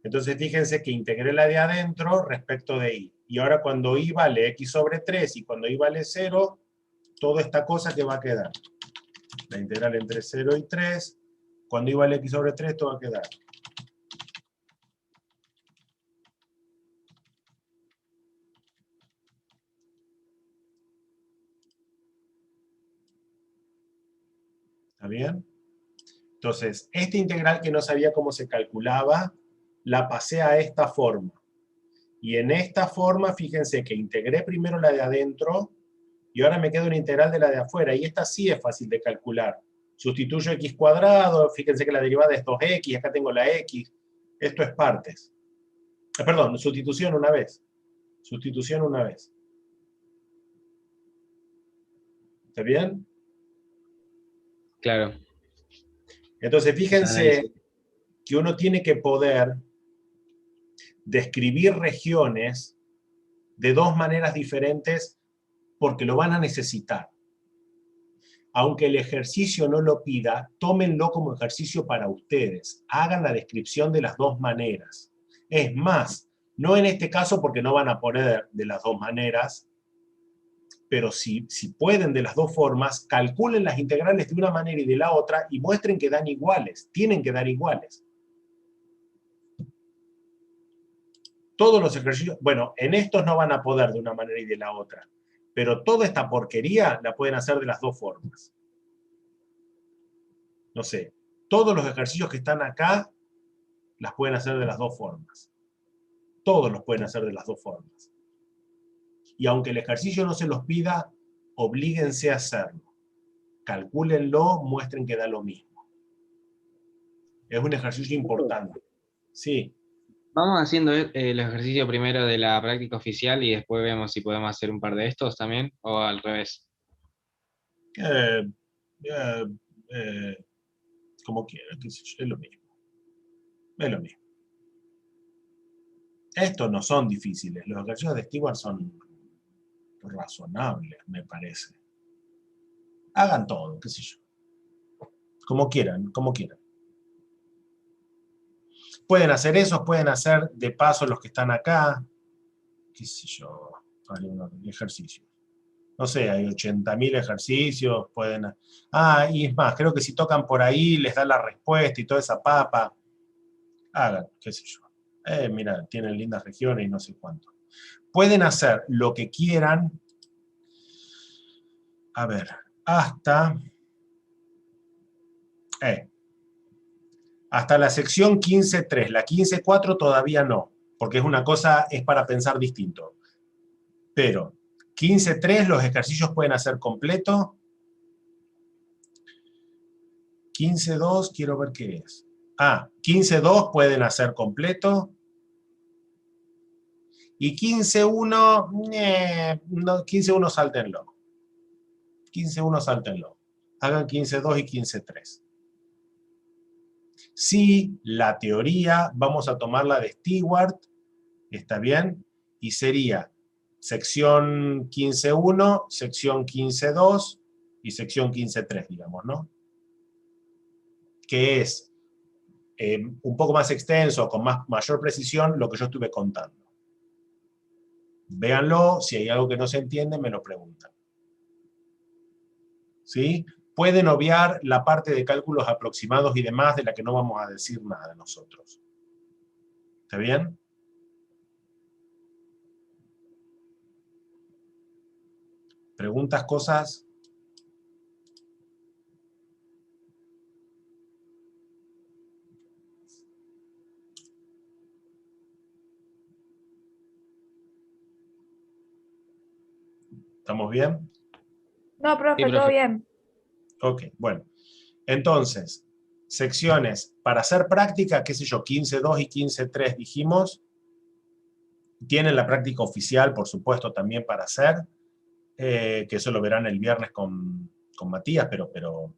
Entonces fíjense que integré la de adentro respecto de y. Y ahora cuando y vale x sobre 3 y cuando y vale 0, toda esta cosa que va a quedar. La integral entre 0 y 3, cuando y vale x sobre 3, esto va a quedar. ¿Está bien? Entonces, esta integral que no sabía cómo se calculaba, la pasé a esta forma. Y en esta forma, fíjense que integré primero la de adentro, y ahora me queda una integral de la de afuera, y esta sí es fácil de calcular. Sustituyo x cuadrado, fíjense que la derivada es 2x, acá tengo la x, esto es partes. Perdón, sustitución una vez. Sustitución una vez. ¿Está bien?
Claro.
Entonces, fíjense que uno tiene que poder describir regiones de dos maneras diferentes porque lo van a necesitar. Aunque el ejercicio no lo pida, tómenlo como ejercicio para ustedes. Hagan la descripción de las dos maneras. Es más, no en este caso porque no van a poder de las dos maneras, pero si pueden de las dos formas, calculen las integrales de una manera y de la otra y muestren que dan iguales. Tienen que dar iguales. Todos los ejercicios, bueno, en estos no van a poder de una manera y de la otra, pero toda esta porquería la pueden hacer de las dos formas. No sé, todos los ejercicios que están acá las pueden hacer de las dos formas. Todos los pueden hacer de las dos formas. Y aunque el ejercicio no se los pida, oblíguense a hacerlo. Calcúlenlo, muestren que da lo mismo. Es un ejercicio importante. Sí.
Vamos haciendo el ejercicio primero de la práctica oficial y después vemos si podemos hacer un par de estos también, o al revés.
Como quieran, qué sé yo, es lo mismo. Es lo mismo. Estos no son difíciles. Los ejercicios de Stewart son razonables, me parece. Hagan todo, qué sé yo. Como quieran, como quieran. Pueden hacer esos, pueden hacer de paso los que están acá. Qué sé yo, algunos ejercicios. No sé, hay 80.000 ejercicios, pueden... Ah, y es más, creo que si tocan por ahí les da la respuesta y toda esa papa. Hagan, qué sé yo. Mira, tienen lindas regiones y no sé cuánto. Pueden hacer lo que quieran. A ver, hasta la sección 15.3. La 15.4 todavía no, porque es una cosa, es para pensar distinto. Pero 15.3 los ejercicios pueden hacer completo. 15.2 quiero ver qué es. 15.2 pueden hacer completo. Y 15.1, no, 15.1 sáltenlo. 15.1 sáltenlo. Hagan 15.2 y 15.3. Sí, la teoría, vamos a tomar la de Stewart, ¿está bien? Y sería sección 15.1, sección 15.2 y sección 15.3, digamos, ¿no? Que es un poco más extenso, con mayor precisión, lo que yo estuve contando. Véanlo, si hay algo que no se entiende, me lo preguntan. ¿Sí? Pueden obviar la parte de cálculos aproximados y demás, de la que no vamos a decir nada nosotros. ¿Está bien? ¿Preguntas, cosas? ¿Estamos bien?
No, profe,
Sí,
todo
profe.
bien.
Ok, bueno. Entonces, secciones para hacer práctica, qué sé yo, 15.2 y 15.3 dijimos. Tienen la práctica oficial, por supuesto, también para hacer, que eso lo verán el viernes con Matías, pero...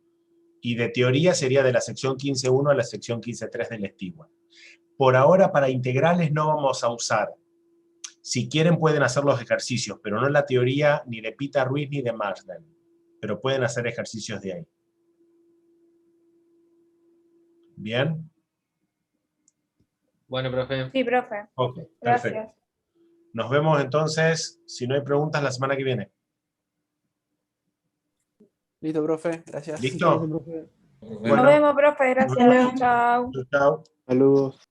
Y de teoría sería de la sección 15.1 a la sección 15.3 del Stewart. Por ahora, para integrales no vamos a usar. Si quieren pueden hacer los ejercicios, pero no la teoría ni de Pita Ruiz ni de Marsden. Pero pueden hacer ejercicios de ahí. ¿Bien?
Bueno, profe.
Sí, profe.
Ok,
Gracias.
perfecto. Nos vemos entonces, si no hay preguntas, la semana que viene.
Listo, profe. Gracias.
¿Listo?
Gracias, profe.
Nos
Bueno,
vemos, profe. Gracias.
luego.
Chao.
chao.
Saludos.